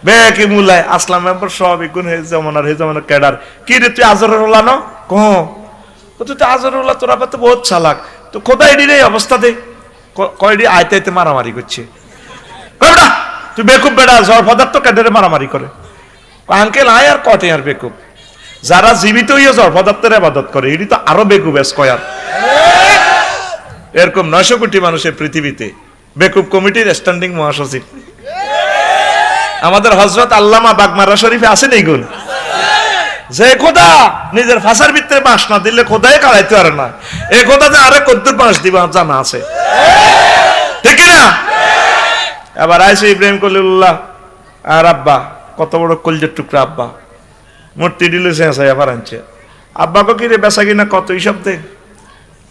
বেকি মুলায় আসলাম মেম্বার সব এগুন হে জমানার ক্যাডার। কি রে তুই আজরের ওলা ন তুই তো আজরের ওলা, তোরা তো বহুত চালাক, তো খোদাই রে অবস্থা দে কয়ডি আইতে আইতে মারামারি করছে। তুই বেকুব বেড়া জ্বর পদার্থ ক্যাডারে মারামারি করে আঙ্কেল আয় আর কটে আর বেকুব। যারা জীবিত হইয়া জ্বর পদার্থের আবাদত করে এটি তো আরো বেকুব স্কয়ার। এরকম 900 কোটি মানুষের পৃথিবীতে বেকুব কমিটির স্ট্যান্ডিং মহাসচিব আমাদের হযরত আল্লামা বাগমারা শরীফে আছেন এই গুণ, যে খোদা নিজের ফাঁসার ভিতরে বাঁশ না দিলে খোদাই কাড়াইতে পারে না, এই খোদা যে আরে কদ্দুর বাঁশ দিবা জানা আছে, ঠিক না? এবার আইসে ইব্রাহিম খলিলুল্লাহ আর আব্বা, কত বড় কলজের টুকরা আব্বা, মূর্তি দিল আবার আনছে। আব্বাকে কি রে বেচা কিনা কত হিসাব দে,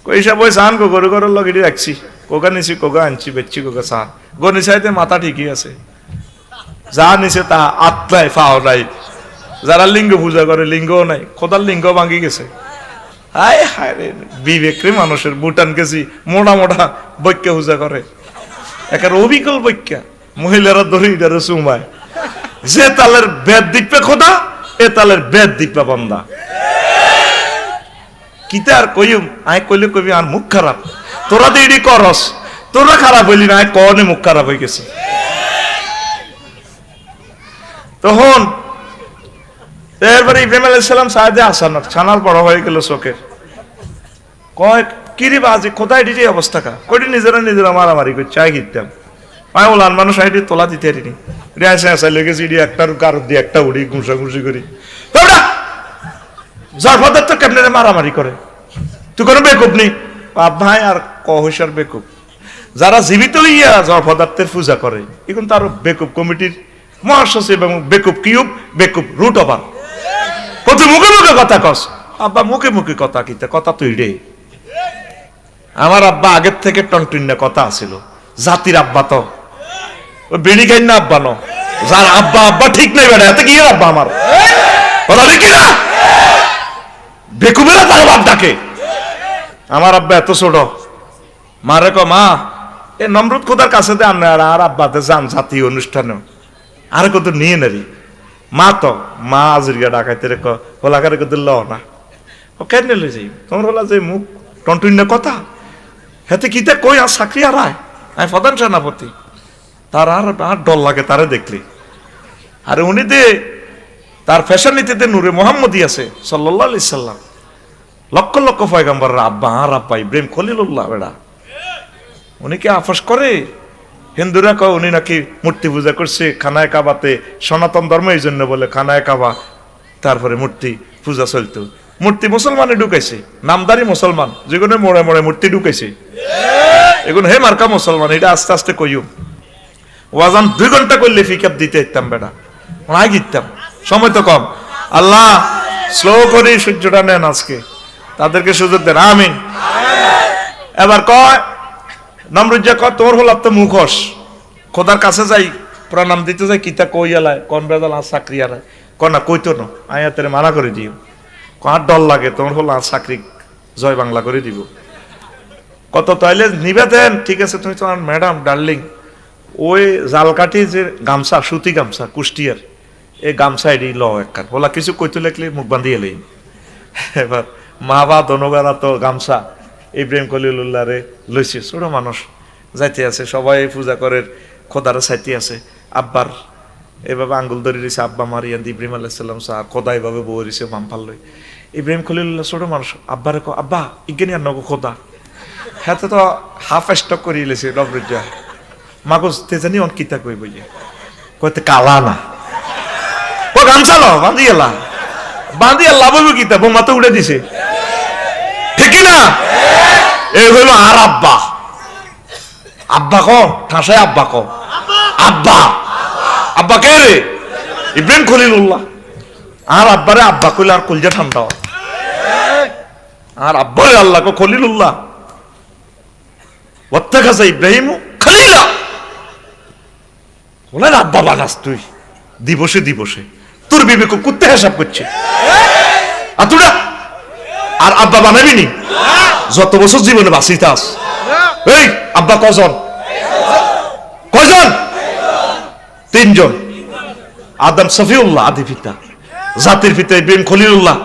হিসাব ওই চান গো গরু গরুর লগেটি রাখছি, কোকা নিছি কোকা আনছি বেচছি কোকা চান গো নিচাইতে মাথা ঠিকই আছে, যা নিছে তা আত্মায় ফাও নাই। যারা লিঙ্গ পূজা করে লিঙ্গও নাই, খোদার লিঙ্গ ভাঙি গেছে। হায় হায় রে বিবেকরে মানুষের বুটান গেছি মোটা মোটা বৈক্যা পূজা করে, একের অবিকল বৈক্যা, মহিলারা ধরে ইটারে চুমায়, যে তালের বেদ দিপে খোদা এ তালের বেদ দিপা বন্দা। কিতা আর কইম আয় কইলে কবি আর মুখ খারাপ, তোরা দিডি করস, তোরা খারাপ হইলি না, আয় কনে মুখ খারাপ হয়ে গেছে। তখন এরপরে ইব্রাহিম আলাইহিস সালাম সাহায্যে আসান ছানাল বড় হয়ে গেল চোখের, কয় কিরি বাজি কোথায় ডিজে অবস্থা কা কইটি নিজেরা মারামারি করছে। আই গিতাম আয় ওলান মানুষ আইডি তোলা দিতে পারিনি, রিয়াসে আসা লেগেছি ইডি একটার কারোর দিয়ে একটা উড়ি ঘুষাঘুষি করি, জরফাদার তো কেমনে মারামারি করে, তুই কোনো বেকুব নেই ভাই আর কহসার বেকুব। যারা জীবিত হইয়া জরফাদার্থের পূজা করে এখন তার বেকুব কমিটির মহাসচিব এবং বেকুব কিউব বেকুব রুট ওভার। কত মুখে মুখে কথা কস, আব্বা মুখে মুখে কথা কিতা কথা তুই রে। আমার আব্বা আগের থেকে টনটুন্না কথা আছিল, জাতির আব্বা তো বেড়ি খাই না আব্বা ন, যার আব্বা আব্বা ঠিক নেই বেড়া এত কি আব্বা আমার কথা দেখি না, বেকুবেরা তার বাপ ডাকে। আমার আব্বা এত ছোট, মারে ক মা এ নমরুদ খোদার কাছে দে আর আব্বাতে যান জাতীয় অনুষ্ঠানে আর কত নিয়ে নেবি। মা তো মা আজরিয়া ডাকাইতে রে হোলাকারে কত ল না ও কেন নিলে যাই তোমার হলা যে মুখ টনটুন্য কথা হেতে কিতে কই আর চাকরি আর আমি প্রধান সেনাপতি, তার আর ডর লাগে তারে দেখলি। আর উনি দে তার ফ্যাশন নীতিতে নূরে মোহাম্মদী আছে সাল্লাল্লাহু আলাইহি সাল্লাম, লক্ষ লক্ষ পয়গম্বর আব্বা আর আব্বা ইব্রাহিম খলিলুল্লাহ বেড়া উনি কি আফস করে। হিন্দুরা কয় উনি নাকি মূর্তি পূজা করছে খানায় কাবাতে, সনাতন ধর্ম এই জন্য বলে খানায় কাবা, তারপরে মূর্তি পূজা চলতো। মূর্তি মুসলমানে ঢুকাইছে, নামদারি মুসলমান যেগুলো মোড়ে মোড়ে মূর্তি ঢুকাইছে এগুলো হে মার্কা মুসলমান। এটা আস্তে আস্তে কইও ওয়াজান 2 ঘন্টা করলে ফিকাপ দিতে ইতাম বেড়া ওনাই গিতাম, সময় তো কম। আল্লাহ স্লো করে সূর্যটা নেন আজকে, তাদেরকে সুযোগ দেন আমিন। এবার কয় নমরুজ্জা কয় তোর হল তো মুখোশ, খোদার কাছে যাই প্রণাম দিতে যাই কিতা কই এলায় কোন বেদাল আর চাকরি আর কনা কইতো না আয়াতের মানা করে দিও, কার ডর লাগে তোমার হল আর চাকরি জয় বাংলা করে দিব। কত তাইলে নিবে দেন, ঠিক আছে তুমি তোমার ম্যাডাম ডার্লিং ওই জালকাঠি যে গামছা সুতি গামছা কুষ্টিয়ার এই গামছা এডি ল একখান বলা কিছু কইতে লাগলে মুখ বান্ধিয়ে এলেই। এবার মা বা দনবেলা তো গামছা ইব্রাহিম খলিলুল্লাহ রে লইছে, ছোট মানুষ যাইতে আছে সবাই পূজা করে খোদারে চাইতে আছে। আব্বার এভাবে আঙ্গুল ধরে দিয়েছে আব্বা মারিয়ান ইব্রাহিম আলাইহিস সালাম সাহা খোদা এভাবে বউ দিছে মামফাল লই। ইব্রাহিম খলিলুল্লাহ ছোট মানুষ আব্বারে কো আব্বা ইজ্ঞানী আর নগো খোদা, হাতে তো হাফ স্টক করে লেছে নবরুজ্জা মাগজ তেজানি অন কিতা কই বইয়ে কইতে কালা না ও গামছা লো বাঁধি এলা বইব কিতা বোমা তো উড়ে দিছে ঠিক না এই হইল আর আব্বা আব্বা ক ঠাসায় আব্বা ক আব্বা কে রে ইব্রাহিম খলিলুল্লাহ আর আব্বারে আব্বা কইলে আর কলজা ঠান্ডা আর আব্বারে আল্লাহ কো খলিলুল্লাহ ওয়াত্তাখাযা ইব্রাহিম খলিলা বলেন আব্বা বানাস তুই দিবসে তোর বিবেক কুত্তে হিসাব করছে আতুরা আর আব্বা বানাবি নি যত বছর জীবনে বাঁচিতাস এই আব্বা কজন তিনজন আদম সফিউল্লাহ আদি পিতা জাতির পিতা ইব্রাহিম খলিলুল্লাহ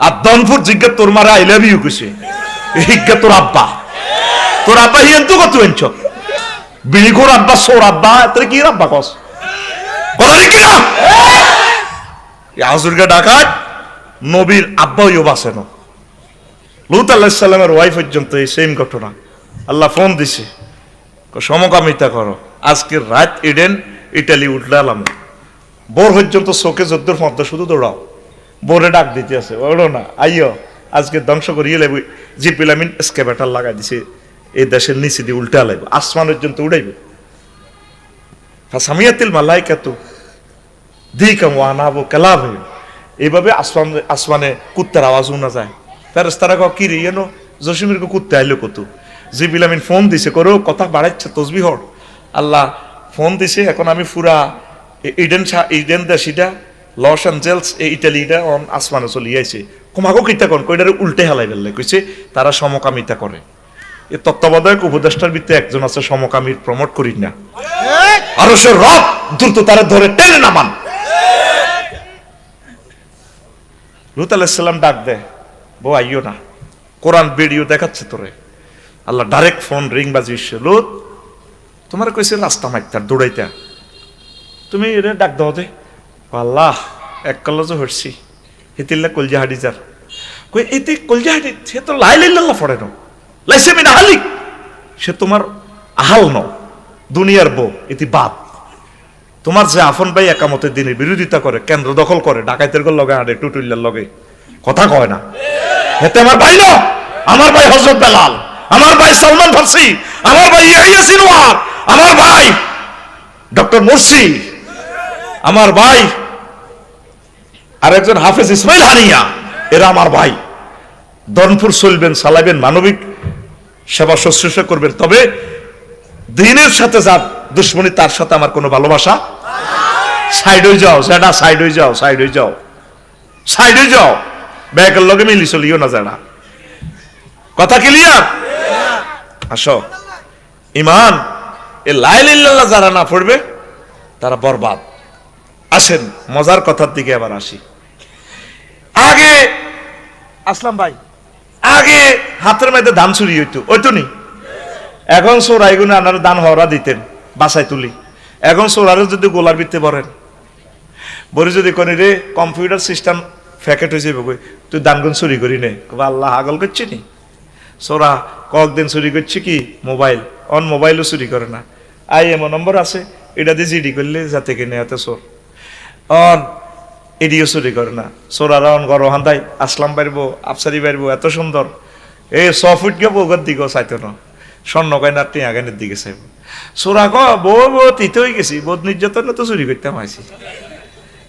আর দনপুর জিজ্ঞা তোর মারা আই লাভ ইউ কইছে হিজ্ঞা তোর আব্বা হিয়েন তো কত এনছ বিড়িখোর আব্বা সোর আব্বা তোর কি আব্বা কস কথা ঠিক না আজুরগা ডাকাত নবীর আব্বা হইও বাঁচে না লুত আলাইহিস সালামের ওয়াইফ পর্যন্ত এই সেম ঘটনা আল্লাহ ফোন দিছে সমকামিতা করো আজকে রাত ইটালি উঠলে আলাম বোর পর্যন্ত চোখে যদ্দুর মধ্য শুধু দৌড়াও বোরে ডাক দিতে আছে ওড়ো না আইও আজকে ধ্বংস করিয়ে লেব জিপিলামিন স্কেবেটার লাগাই দিছে এই দেশের নিচে দিয়ে উল্টে আলাইব আসমান পর্যন্ত উড়াইব ফাসামিয়াতিল মালাইকাতু দিকাম ওয়া নাবু কালাব এইভাবে আসমানে কুত্তার আওয়াজ শোনা যায় ফেরেশতারা কও কি রে এনো জসিমের কুত্তে আইলো কত জিবিলামিন ফোন দিছে করো কথা বাড়াচ্ছে তসবিহ আল্লাহ ফোন দিছে এখন আমি পুরা ইডেন দেশিটা লস অ্যাঞ্জেলস এই ইটালিটা অন আসমানে চলে আইছে কমাগো কিতা কোন কইডারে উল্টে হালাই ফেললে কইছে তারা সমকামিতা করে এই তত্ত্বাবধায়ক উপদেষ্টার ভিতরে একজন আছে সমকামীর প্রমোট করি না আরো সে রব দ্রুত তারা ধরে টেনে নামান লুত আলাইহিস সালাম ডাক দেয় বউ আইও না কোরআন ভিডিও দেখাচ্ছে তোরে আল্লাহ ডাইরেক্ট ফোন রিং বাজিয়েছে লুত তোমার কইছে রাস্তা মাইতার দৌড়াইতা তুমি এরে ডাক দাও দে আল্লাহ এক কলজ হরছি হিতিল্লা কলজা হাডি যার কই এতে কলজা হাডি সে তো লা ইলাহা ইল্লাল্লাহ পড়ে না লাইসা মিন আহলিক সে তোমার আহাল ন দুনিয়ার বউ এটি বাদ তোমার যে আফন ভাই একামতের দিনের বিরোধিতা করে কেন্দ্র দখল করে ডাকাইতের লগে আড়ে টুটুল্লার লগে কথা কয় না হেতে আমার ভাই না আমার ভাই হযরত বেলাল আমার ভাই সালমান ফারসি আমার ভাই ইয়াহিয়া সিনওয়ার আমার ভাই ডক্টর মুরসি আমার ভাই আরেকজন হাফেজ ইসমাইল হানিয়া এরা আমার ভাই দনপুর চলবেন চালাবেন মানবিক সেবা শুশ্রূষা করবেন তবে দিনের সাথে যা দুশ্মনী তার সাথে আমার কোনো ভালোবাসা সাইড হয়ে যাও সেটা সাইড হয়ে যাও ব্যাগের লগে মিলি চলিও না যারা কথা ক্লিয়ার আসো ইমান এ লা ইলাহা ইল্লাল্লাহ যারা না পড়বে তারা বরবাদ আসেন মজার কথার দিকে আবার আসি আগে আসলাম ভাই আগে হাতের মধ্যে ধান চুরি হইতো ওইতো নি এখন চোরাই গুনে আপনারা দান হরা দিতেন বাসায় তুলি এখন চোরারে যদি গোলার ভিত্তে বলেন বলি যদি করি রে কম্পিউটার সিস্টেম ফ্যাকেট হয়ে যাবে তুই দানগুন চুরি করি নে আল্লাহ আগল করছি নি চোরা কয়েকদিন চুরি করছি কি মোবাইলও চুরি করে না এমন নম্বর আছে এটা দিয়ে জিডি করলে যাতে কিনে এত চোর এডিও চুরি করে না চোরারা গর হান্দাই আসলাম পারবো আফসারি পারবো এত সুন্দর এই 6 ফুট গিয়ে বউগর দিকেও চাইতো না স্বর্ণ কয়নার টিয়া গানের দিকে চাইব চোরা বউ তিতে হয়ে গেছি বোধ নির্যাতন তো চুরি করতাম আইসি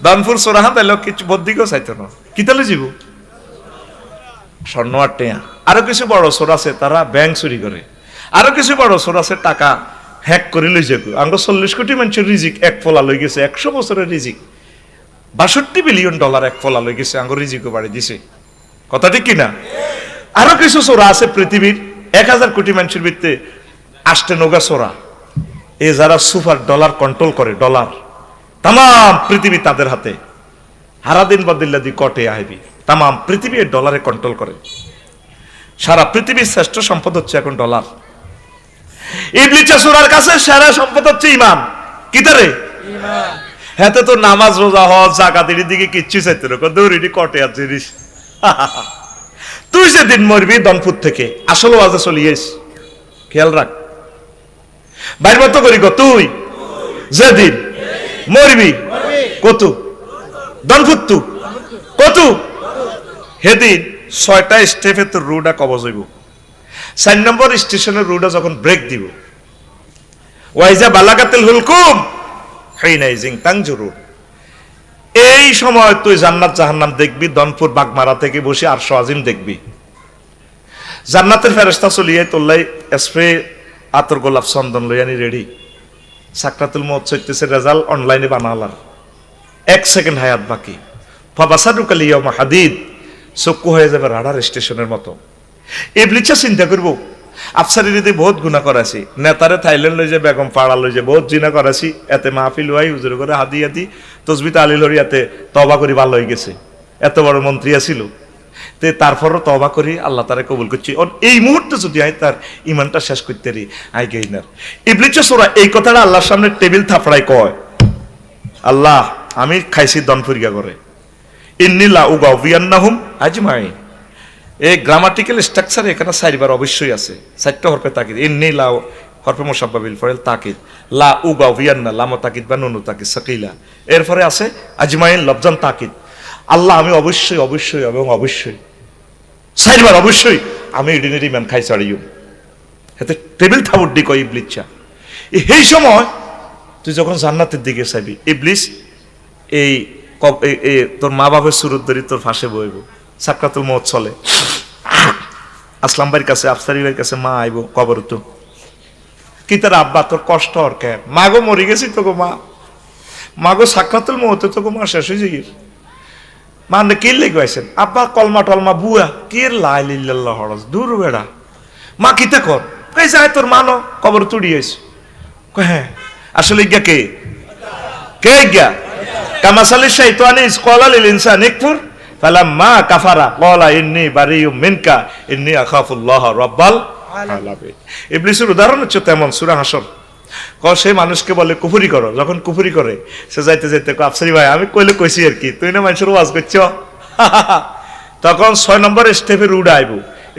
দানপুর চোরা হান্দাই লোক কিছু বোধ দিকেও চাইতো না কি তাহলে যাব স্বর্ণ আর টিয়া আরো কিছু বড় চোর আছে তারা ব্যাংক চুরি করে আরো কিছু বড় চোর আছে টাকা হ্যাক করে লই যাবো আঙ্গ 40 কোটি মানুষের রিজিক এক ফলা লই গেছে 100 বছরের রিজিক $62 বিলিয়ন এক ফলা লই গেছে আঙ্গ রিজিকও বাড়ি দিছে কথা ঠিক কিনা আরো কিছু চোরা আছে পৃথিবীর 1000 কোটি মানুষের ভিতরে আষ্টে নৌকা চোরা এ যারা সুপার ডলার কন্ট্রোল করে ডলার তাম পৃথিবী তাদের হাতে হারাদিন বদিল্লাদি কটে আইবি তাম পৃথিবীর ডলারে কন্ট্রোল করে সারা পৃথিবীর শ্রেষ্ঠ সম্পদ হচ্ছে এখন ডলার ইবলিস চোরার কাছে সেরা সম্পদ হচ্ছে ঈমান কি তারে ঈমান হাতে তো নামাজ রোজা হজ যাকাতের দিকে কিচ্ছু চাইতে না দৌড়িটি কটে আর জিনিস তুই যেদিন মরবি দনপুর থেকে আসল ওয়াজে চলিয়েস খেয়াল রাখ বাইর মতো করি গো তুই যেদিন মরবি কত দনফুত্তু কত হেদিন 6টা স্টেপে তোর রুডা কবজ হইব। 4 নম্বর স্টেশনের রুডা যখন ব্রেক দিব, ওয়াইজা বালাগাতিল হুলকুম হাইনাইজিং তানজুরুন, এই সময় তুই জান্নাত জাহান্নাম দেখবি। দনপুর বাগমারা থেকে বসে আরশ আজিম দেখবি। জান্নাতের ফেরেশতা চলিয়ে তোল্লাই স্প্রে আতর গোলাপ চন্দন লইয়ানি রেডি। সাকরাতুল মউত চলতেছে, রেজাল্ট অনলাইনে বানালার 1 সেকেন্ড হায়াত বাকি। ফাবাসাদুকা লিয়াউমা হাদিদ, চক্ষু হয়ে যাবে রাডার স্টেশনের মতো। ইবলিসা চিন্তা করব আফসারিতে বহুত গুনাহ করাছি, নেতারে থাইল্যান্ড লই যে বেগম পাড়া লই যে বহুত জিনা করাছি, এতে মাহফিল হই হুজুর করে হাদি হাদি তসবি তালিল হরি, এতে তওবা করি ভালো হয়ে গেছে। এত বড় মন্ত্রী আছিল, তে তারপরও তওবা করি আল্লাহ তারে কবুল করছি। এই মুহূর্তে যদি আই তার ইমানটা শেষ করতে রি আই গেইনার। ইবলিসা সূরা এই কথাটা আল্লাহর সামনে টেবিল থাপড়াই কয়, আল্লাহ আমি খাইছি দনফুরিয়া করে, ইন্নী লা উগাউবিয়ান্নাহুম আজমাইন। এই গ্রামাটিক্যাল স্ট্রাকচার এখানে 4 বার অবশ্যই আছে, 4টা হরফে তাকিদ। ইন্নী লা হরফে মুসাব্বাবিল ফাইল তাকিদ, লা উগাউবিয়ান্না লাম তাকিদ বা নুন তাকিদ সাকিলা, এরপরে আছে আজমাইন লফজান তাকিদ। আল্লাহ আমি অবশ্যই অবশ্যই এবং অবশ্যই 4 বার অবশ্যই আমি ইডিনের ইমান খাই ছাড়িও। এতে টেবিল থাবুড্ডি কয় ইবলিসা। এই সময় তুই যখন জান্নাতের দিকে চাইবি, ইবলিস এই তোর মা বাবার সুরত ধরি তোর ফাঁসে বইব। সাকরাতুল মউত চলে, আসলাম ভাইয়ের কাছে আফসারি ভাইয়ের কাছে মা আইব কবর তো কি তার আব্বা তোর কষ্ট আর কেন? মা গো মরে গেছি তো গো, মা গো সাকরাতুল মউতে তো গো মা শেষ হয়ে যাই। মা নে কি লেগাইছেন? আব্বা কলমা টলমা বুয়া কি লা ইলাহা ইল্লাল্লাহ হরজ দূর বেড়া। মা কিতা কর? কই যায় তোর মানো কবর তুড়িয়েছ। কই হ্যাঁ আসলে গিয়া কে কে গিয়া কামাসালি শাইতানি ক্বালা লিল ইনসানি ইকফুর ফালাম্মা কাফারা ক্বালা ইন্নী বারিউম মিনকা ইন্নী আখাফুল্লাহ রাব্বাল আলামিন। ইবলিসের উদাহরণ হচ্ছে তেমন সূরা হাসর। সে মানুষকে বলে কুফরি করো, যখন কুফরি করে সে যাইতে যাইতে আফসারি ভাই আমি কইলে কইছি আর কি, তুই না মানুষের ওয়াজ করছ। তখন 6 নম্বর স্টেপে রুড আইব।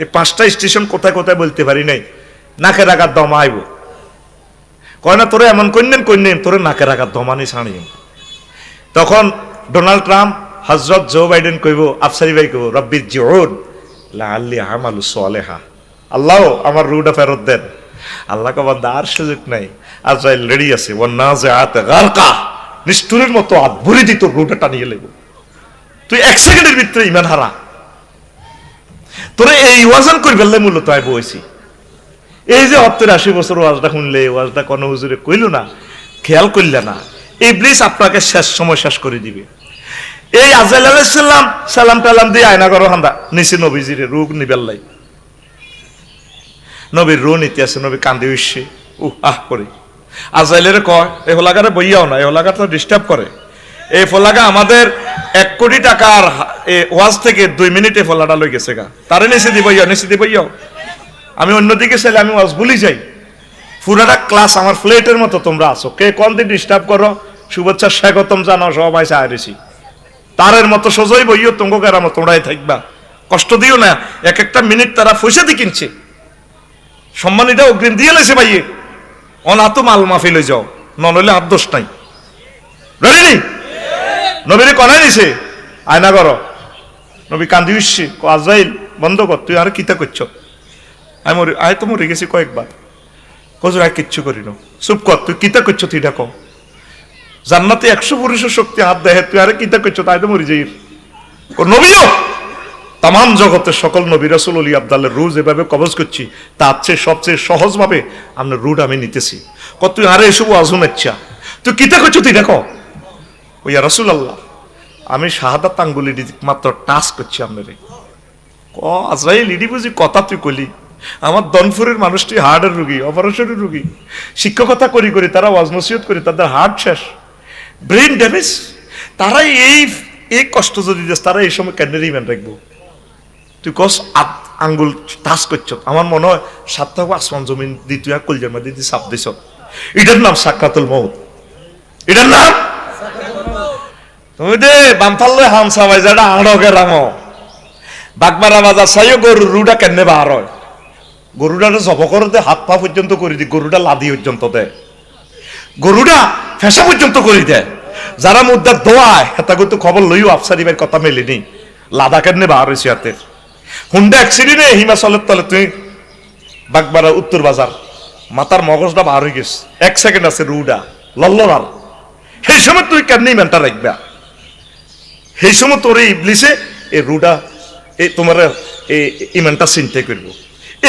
এই 5টা স্টেশন কোথায় কোথায় বলতে পারি নাই, নাকের আঘাত দমা আইব। কয় না তোরে এমন কইনেন তোরে নাকের আঘাত দমানি ছাড়িয়ে। তখন ডোনাল্ড ট্রাম্প হজরত জো বাইডেন কইব, আফসারি ভাই কইব রব্বিরজিউন লাআল্লি আমালু সালেহা, আল্লাহ আমার রুডা ফেরত দেন। আল্লাহ বান্দা আর সুযোগ নাই, আজরাইল রেডি আছে। ওয়ান্নাজিআত গারকা, নিষ্ঠুরের মতো আধভরি দিত রুডা টানিয়ে লেব। তুই 1 সেকেন্ডের ভিতরে ইমান হারা। তোরে এই ওয়াজন কই ফেললে মূলত আই বইছি। এই যে 80 বছর ওয়াজটা শুনলে, ওয়াজটা কোন হুজুরে কইল না, খেয়াল করলে না, ইবলিস আপনাকে শেষ সময় শেষ করে দিবে। এই আজরাইল আলাইহিস সালাম সালাম টালাম দিয়ে আয়না করো হান্দা নিচে নবীজির রূপ নিবেল্লাই। নবীর রু নিতে আছে, নবী কান্দি উঠছে আহ করে। আজরাইলের কয় এই ফলাগারে বইয়াও না, এই ফলাগা তো ডিস্টার্ব করে। এই ফলাগা আমাদের 1 কোটি টাকার ওয়াজ থেকে 2 মিনিটে ফলাটা লই গেছে গা, তারে নিচে দিবইয়াও। আমি অন্যদিকে চাইলে আমি ওয়াজ ভুলি যাই। পুরাটা ক্লাস আমার ফ্লেটের মতো তোমরা আছো, কে কোন দিন ডিস্টার্ব করো, শুভেচ্ছা স্বাগতম জানাও, সবাই চাইছি তারের মতো সোজই বইও তোমাকে কেরামো তোমরাই থাকবা, কষ্ট দিও না। 1-1টা মিনিট তারা পয়সা দিয়ে কিনছে, সম্মানিটা অগ্রিম দিয়ে লেছে ভাইয়ে। অনাতো মাল মাফিল হয়ে যাও, নইলে আর দোষ নাই। রেডি নি? নবীরে কনাই নিছে আয়না করো। নবী কান্দি উঠছে, আজরাইল বন্ধ কর, তুই আর কিতা করছ? আয় তো মরে গেছি কয়েকবার। কজুর আয় কিচ্ছু করি না, চুপ কর, তুই কিতা করছ তুই ডাকো। জান্নাতে 100 পুরুষের শক্তি হাত দেয়, তুই আরে কিতা করছ? তাই তো মরি যাই। নবীও তাম জগতের সকল নবী রাসূল ওলি আব্দালের রু যেভাবে কবজ করছি, তার চেয়ে সবচেয়ে সহজ ভাবে আপনার রুট আমি নিতেছি। কত তুই আরে এসব আজম ইচ্ছা, তুই কিতা করছো তুই দেখো। ওই রাসূলুল্লাহ আমি শাহাদাত আঙ্গুলি মাত্র টাচ করছি আপনারে। আজরাইল ইডি বুঝি কথা তুই কলি, আমার দনপুরের মানুষটি হার্টের রুগী, অপারেশনের রুগী, শিক্ষকতা করি তারা ওয়াজ নসিহত করি, তাদের হার্ট শেষ, ব্রেন ড্যামেজ। তারাই এই কষ্ট যদি দেশ, তারা এই সময় কেন ইমান রাখবো? তুই কস আঙ্গুল টাচ করছ, আমার মনে হয় 7টা আসমান জমিন দ্বিতীয় কলজার মধ্যে চাপ দিছ। এটার নাম সাকরাতুল মউত, এটার নাম। তুমি দে বামফাল্লে হামসা ভাই যেটা আড়কে রামো বাগমারা বাজার চাইও গরু রুডা কেন বার হয়। গরুটারে জব করে দে, হাত পা পর্যন্ত করে দি, গরুটা লাদি পর্যন্ত দেয়, গরুটা ফেসা পর্যন্ত করে দেয়। যারা মুদ্রা দোয়ায় হেতা কিন্তু খবর লইও আফসারিবের কথা মেলেনি, লাদাখের নে বার হয়েছে হাতের হুন্ডা অ্যাক্সিডেন্টে হিমাচলের তলে তুই বাগবাড়া উত্তর বাজার মাথার মগজটা বার হয়ে গেছে, 1 সেকেন্ড আছে রুডা লল্লরার। সেই সময় তুই কেমনি ইমানটা রাখবা, সেই সময় তোর এই ইবলিসে এই রুডা এই তোমার এই ইমানটা চিন্তা করবো,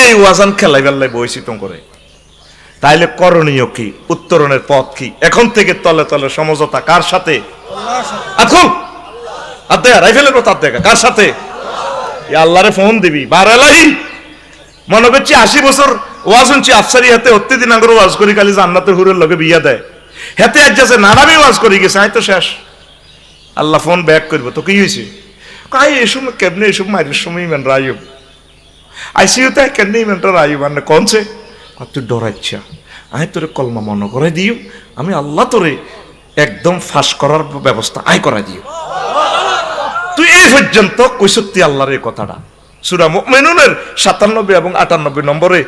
এই ওয়াজান খেলাই বেল্লাই বইছি তোম করে। তাইলে করণীয় কি, উত্তরণের পথ কি? এখন থেকে তলে তলে সমঝোতা কার সাথে? এখন রাইফেলের কথা দেখা কার সাথে? আল্লাহরে ফোন দিবি বারালাহি মনে করছি 80 বছর ওয়াজ শুনছি আফসারি হাতে অত্যদিন আগর ওয়াজ করি খালি জান্নাতের হুরের লগে বিয়া দেয়, হাতে আজ যাচ্ছে নানাবি ওয়াজ করি গেছে, আয় তো শেষ। আল্লাহ ফোন ব্যাক করবো, তো কি হয়েছে? কাই এই সময় কেমনে এইসব মায়ের সময় ইমান রাইব আইসিউতে কেমনে ইমানটা রাইব মানে কনছে তুই ডরাইচ্ছা, আয় তোরে কলমা মনে করে দিও, আমি আল্লাহ তোরে একদম ফাঁস করার ব্যবস্থা আয় করা দিও। তুই এই পর্যন্ত কৈশত্তি আল্লাহর এই কথাটা সূরা মুমিনুনের 97 এবং 98 নম্বরে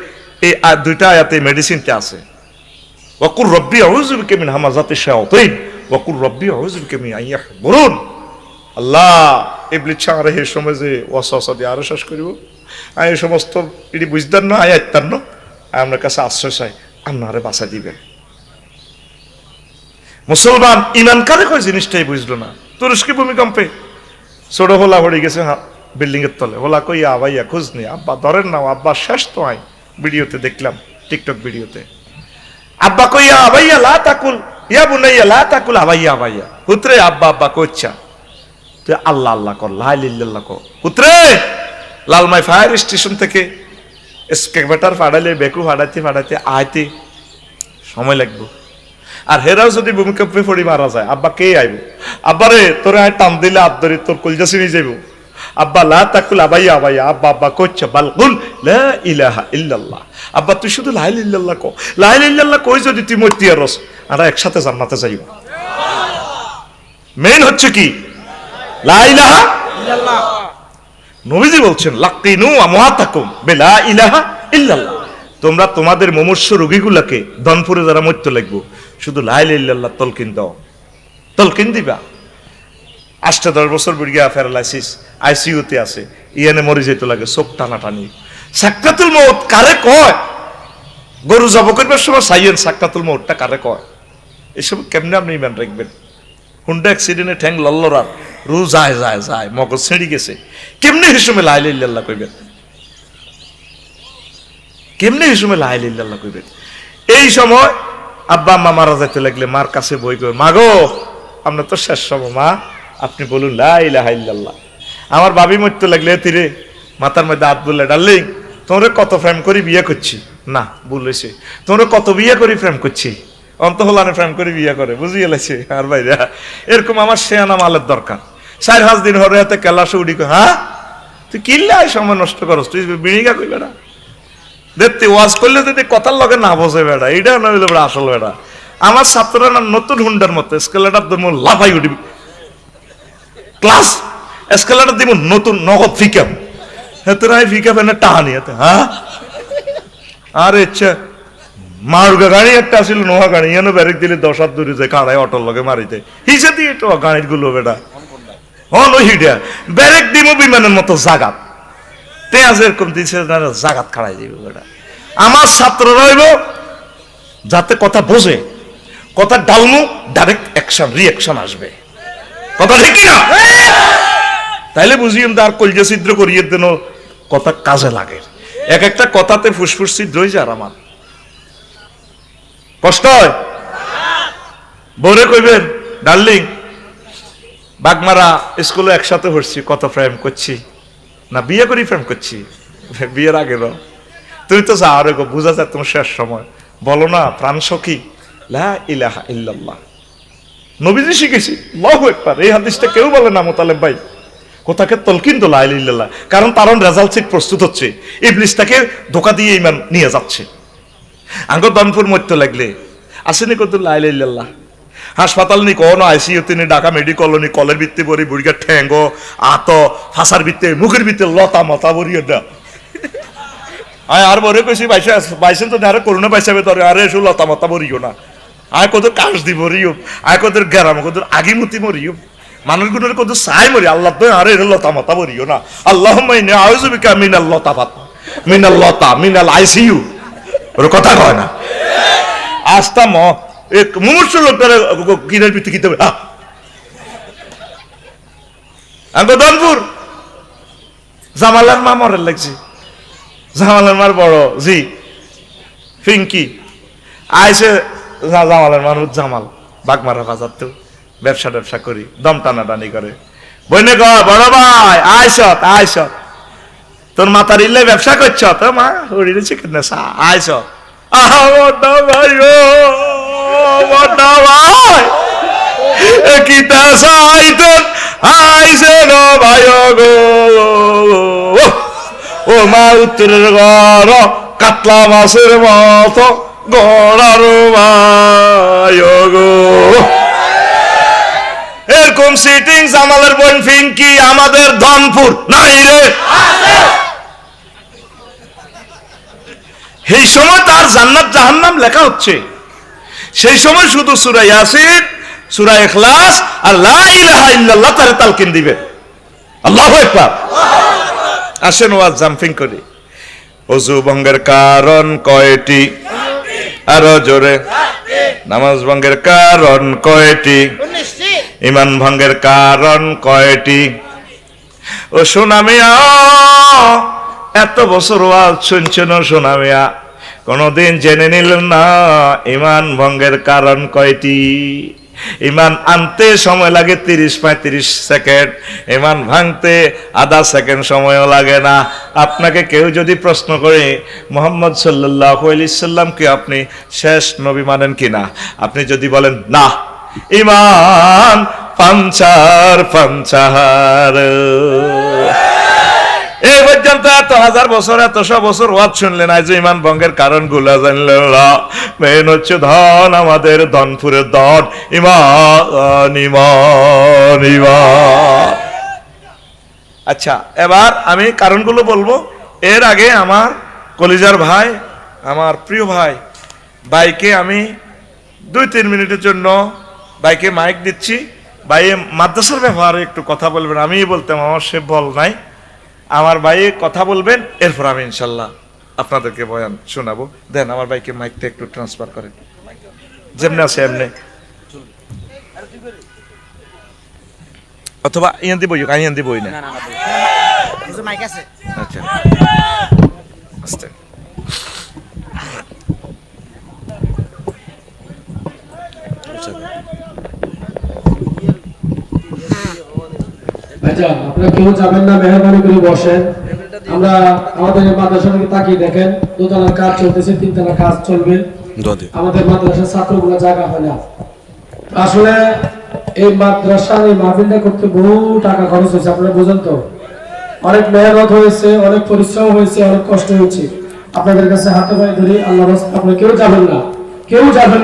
এই দুইটা আয়াতে মেডিসিনটা আছে। ওয়াকুর রব্বি আউযু বিকা মিন হামাযাতি শায়াতিন ওয়াকুর রব্বি আউযু বিকা মিন আইয়াহবুরুন। আল্লাহ ইবলিস ছাড়ে এই সময় যে ওয়াসওয়াসা দিয়ে আরো শেষ করিব, এই সমস্ত এটি বুঝদার না আয়াতটার না আপনার কাছে আশ্রয় চাই, আপনারে বাঁচা দিবেন। মুসলমান ইমান কারে কয় জিনিসটাই বুঝলো না। তুরস্কি ভূমিকম্পে ছোট হোলা হয়ে গেছে বিল্ডিং এর তলে, হোলা কই আবাইয়া খোঁজ নেই, আব্বা ধরেন নাও, আব্বা শেষ তো আই ভিডিওতে দেখলাম, টিকটক ভিডিওতে। আব্বা কইয়া আবাইয়া লা তাকুল ইয়া বুনাইয়া লা তাকুল আবাইয়া আবাইয়া, পুত্রে আব্বা আব্বা কইছা তুই আল্লাহ আল্লাহ কর, লা ইলাহা ইল্লাল্লাহ কর। পুত্রে লালমাই ফায়ার স্টেশন থেকে এসকেভেটর ফাড়াইলে বেকু ফাড়াইতে ফাড়াইতে আইতে সময় লাগবে, আর হেরাও যদি ভূমিকম্পে পড়ি মারা যায়, আব্বা কে আইব? আব্বারে তোরে আয় টান দিলে আব্দরি তোর কলজা ছিঁড়ে যাইব। আব্বা লা তাকুল আবাইয়া আবাইয়া, আব্বা আব্বা কইছে বাল কুল লা ইলাহা ইল্লাল্লাহ। আব্বা তুই শুধু লা ইলাহা ইল্লাল্লাহ কও, লা ইলাহা ইল্লাল্লাহ কই যদি তুই মরতি আরস, আমরা একসাথে জান্নাতে যাইব। মেইন হচ্ছে কি লা ইলাহা ইল্লাল্লাহ। নবীজি বলছেন লাকিনু আমওয়াতাকুম বিলা ইলাহা ইল্লাল্লাহ, তোমরা তোমাদের মুমূর্ষ রোগীগুলাকে দনপুরে যারা মরতে লাগবো শুধু লা ইলাহা ইল্লাল্লাহ তলকিন দাও, তলকিন দিবা। 8-10 বছর বুড়িয়া প্যারালাইসিস আইসিইউতে আছে, ইয়ানে মরে যেতে লাগে, চোখ টানাটানি। সাকরাতুল মউত কারে কয়? গরু জব করবার সময় সাইয়েন সাকরাতুল মউতটা কারে কয়? এসব কেমনে আপনি ইমান রাখবেন? হুন্ডা অ্যাক্সিডেন্টে ঠ্যাং লল্লরার, রু যায় যায় যায় মগজ ছেড়ে গেছে, কেমনে হিসুমে লা ইলাহা ইল্লাল্লাহ কইবেন? কেমনে হিসুমে লা ইলাহা ইল্লাল্লাহ কইবেন? এই সময় আব্বা আম্মা মারা যাইতে লাগলে মার কাছে বই কই, মা গো আমরা তো শেষ সময়, মা আপনি বলুন লা ইলাহা ইল্লাল্লাহ। আমার বাবি মরতে লাগলে তীরে মাথার মধ্যে হাত বললে, ডার্লিং তোমরা কত প্রেম করি বিয়ে করছি, না বলেছে তোমরা কত বিয়ে করি প্রেম করছি, অন্ত হলানে প্রেম করে বিয়ে করে, বুঝিয়ে গেছে। আর ভাইরা এরকম আমার শেয়ানা মালের দরকার। 4-5 দিন হরে হাতে কেলাসে উড়ি, হ্যাঁ তুই কিনলে সময় নষ্ট করস, তুই বিড়িগা কই বেড়া দেখতে ওয়াজ করলে যদি কথার লগে না বসে বেড়া, এইটা না হইলে বেড়া আসল বেড়া। আমার ছাত্ররা না নতুন হুন্ডার মতো স্কেলেটার দিব লাফাই উঠবি, ক্লাস স্কেলেটার দিব নতুন নগদ ফিকাপ, হেতরা ফিকাপ এনে টাহানি হাতে, হ্যাঁ আরে ইচ্ছা মারুগা গাড়ি একটা আসিল নোহা গাড়ি, এনে ব্যারেক দিলে 10 হাত দূরে যায় কাড়ায় অটোর লগে মারিতে, হিসে দিয়ে তো গাড়ির গুলো বেটা হন ওই হিডিয়া ব্যারেক দিব বিমানের মতো জাগাত তেজ এরকম দিচ্ছে জাগাত খাড়াই দিব বেটা। আমার ছাত্ররা হইব যাতে কথা বোঝে, কথা ডালমু ডাইরেক্ট অ্যাকশন রিঅ্যাকশন আসবে, কথা ঠিক না? তাইলে বুঝিয়ে তার কলজা ছিদ্র করিয়ে দেন, কথা কাজে লাগে। এক একটা কথাতে ফুসফুস ছিদ্র হয়ে যায়। আর আমার কষ্ট হয়, বলে কইবেন ডার্লিং বাগমারা স্কুলে একসাথে হচ্ছি, কত প্রেম করছি না বিয়ে করি প্রেম করছি, বিয়ের আগে তুমি তো যা আরে বুঝা যায় তোমার শেষ সময়, বলো না প্রাণ সখী লা ইলাহা ইল্লাল্লাহ। নবীজি শিখেছি আল্লাহু আকবার, এই হাদিসটা কেউ বলে না মোতালেব ভাই, কোথাকে তলকিন তো লা ইলাহা ইল্লাল্লাহ, কারণ তার রেজাল্ট সিট প্রস্তুত হচ্ছে, ইবলিস তাকে ধোঁকা দিয়ে ইমান নিয়ে যাচ্ছে। আঙ্গ দনপুর মরতে লাগলে আসেনি কত লা ইলাহা ইল্লাল্লাহ, হাসপাতাল নি কোনো আইসিইউতে নি ঢাকা মেডিকেল নি কলের ভিত্তি পরি বুড়িকা ঠ্যাঙ্গ আত ফাঁসার ভিত্তে মুখের ভিত্তে লতা মাথা বরিয়ে দা আর বরে কইছি বাইসেন তো আরে করোনা পাইছাবে তোর আরে এসো লতা মতা মরিও না আয় কত কাশ দি মরিও আয় কত গ্যারাম কত আগিমতি মরিও মানুষগুলোর কত চাই মরি আল্লাহ তো আরে লতা মতা মরিও না আল্লাহুম্মা ইন্নী আউযু বিকা মিনাল লতাফাত মিনাল লতা মিনাল আইসিইউ ওর কথা কয় না আস্তা ম এক মুমূর্ষ লোকটারে কিনের ভিতরে কিতে আঙ্গদনপুর জামালার মা মরে লাগছে জামালের মার বড় জি ফিঙ্কি আইসে জামালের মানুষ জামাল বাগমারা বাজার তো ব্যবসা করি দম টানাটানি করে বইনে গ বড় ভাই আইস তোর মাতার ইল্লে ব্যবসা করছ তো মা হরিরে চিকেন না আইস ভাই কিতা সাইতেন আইসে ন ভাই গো ও মা উত্তরের ঘর কাতলা মাছের মতো গড়ার ভাই গো এরকম সিটিং জামালের বোন ফিঙ্কি আমাদের ধনপুর নাই রে এই সময় তার জান্নাত জাহান্নাম লেখা হচ্ছে সেই সময় শুধু সূরা ইয়াসিন সূরা ইখলাস আর লা ইলাহা ইল্লাল্লাহ তারে তালকিন দিবে আল্লাহু আকবার আসেন ওয়াজ জাম্পিং করি ওযু ভঙ্গের কারণ কয়টি আরো জোরে নামাজ ভঙ্গের কারণ কয়টি ঈমান ভঙ্গের কারণ কয়টি ও সোনা মিয়া এত বছর ওয়াজ শুনছেন সোনা মিয়া কোনদিন জেনে নিলেন না ঈমান ভঙ্গের কারণ কয়টি ঈমান আনতে সময় লাগে 30-35 সেকেন্ড ঈমান ভাঙতে আধা সেকেন্ড সময়ও লাগে না আপনাকে কেউ যদি প্রশ্ন করে মুহাম্মদ সাল্লাল্লাহু আলাইহি সাল্লাম কি আপনি শেষ নবী মানেন কিনা আপনি যদি বলেন না ঈমান পাঞ্চার এই পর্যন্ত এত হাজার বছর এত শত বছর ওয়াজ শুনলেন আজ ঈমান ভঙ্গের কারণ গুলা জানলেন না মেন হচ্ছে ধন আমাদের ধনপুরের ধন ঈমান আচ্ছা এবার আমি কারণগুলো বলবো এর আগে আমার কলিজার ভাই আমার প্রিয় ভাই ভাইকে আমি 2-3 মিনিটের জন্য ভাইকে মাইক দিচ্ছি ভাই মাদ্রাসার ব্যাপারে একটু কথা বলবেন আমি বলতাম আমার সে বল নাই আমার ভাই কথা বলবেন এরপর আমি ইনশাল্লাহ আপনাদেরকে বয়ান শোনাবো দেন আমার ভাইকে মাইকটা একটু ট্রান্সফার করেন যেমনি আছে এমনি অথবা ইয়ান দিব ইয়ান দিবই না মাইক আছে আচ্ছা আস্তে আচ্ছা আপনারা কেউ যাবেন না মেহরবানি করে বসেন আমরা আমাদের মাদ্রাসা থেকে তাকিয়ে দেখেন দোতলার কাজ চলতেছে তিনতলার কাজ চলবে আমাদের মাদ্রাসার ছাত্রগুলো জায়গা হয় না আসলে এই মাদ্রাসার এই মাহফিলটা করতে বহু টাকা খরচ হয়েছে আপনারা বুঝেন তো অনেক মেহনত হয়েছে অনেক পরিশ্রম হয়েছে অনেক কষ্ট হয়েছে আপনাদের কাছে হাতে পায়ে ধরে আল্লাহর রাস্তায় আপনারা কেউ যাবেন না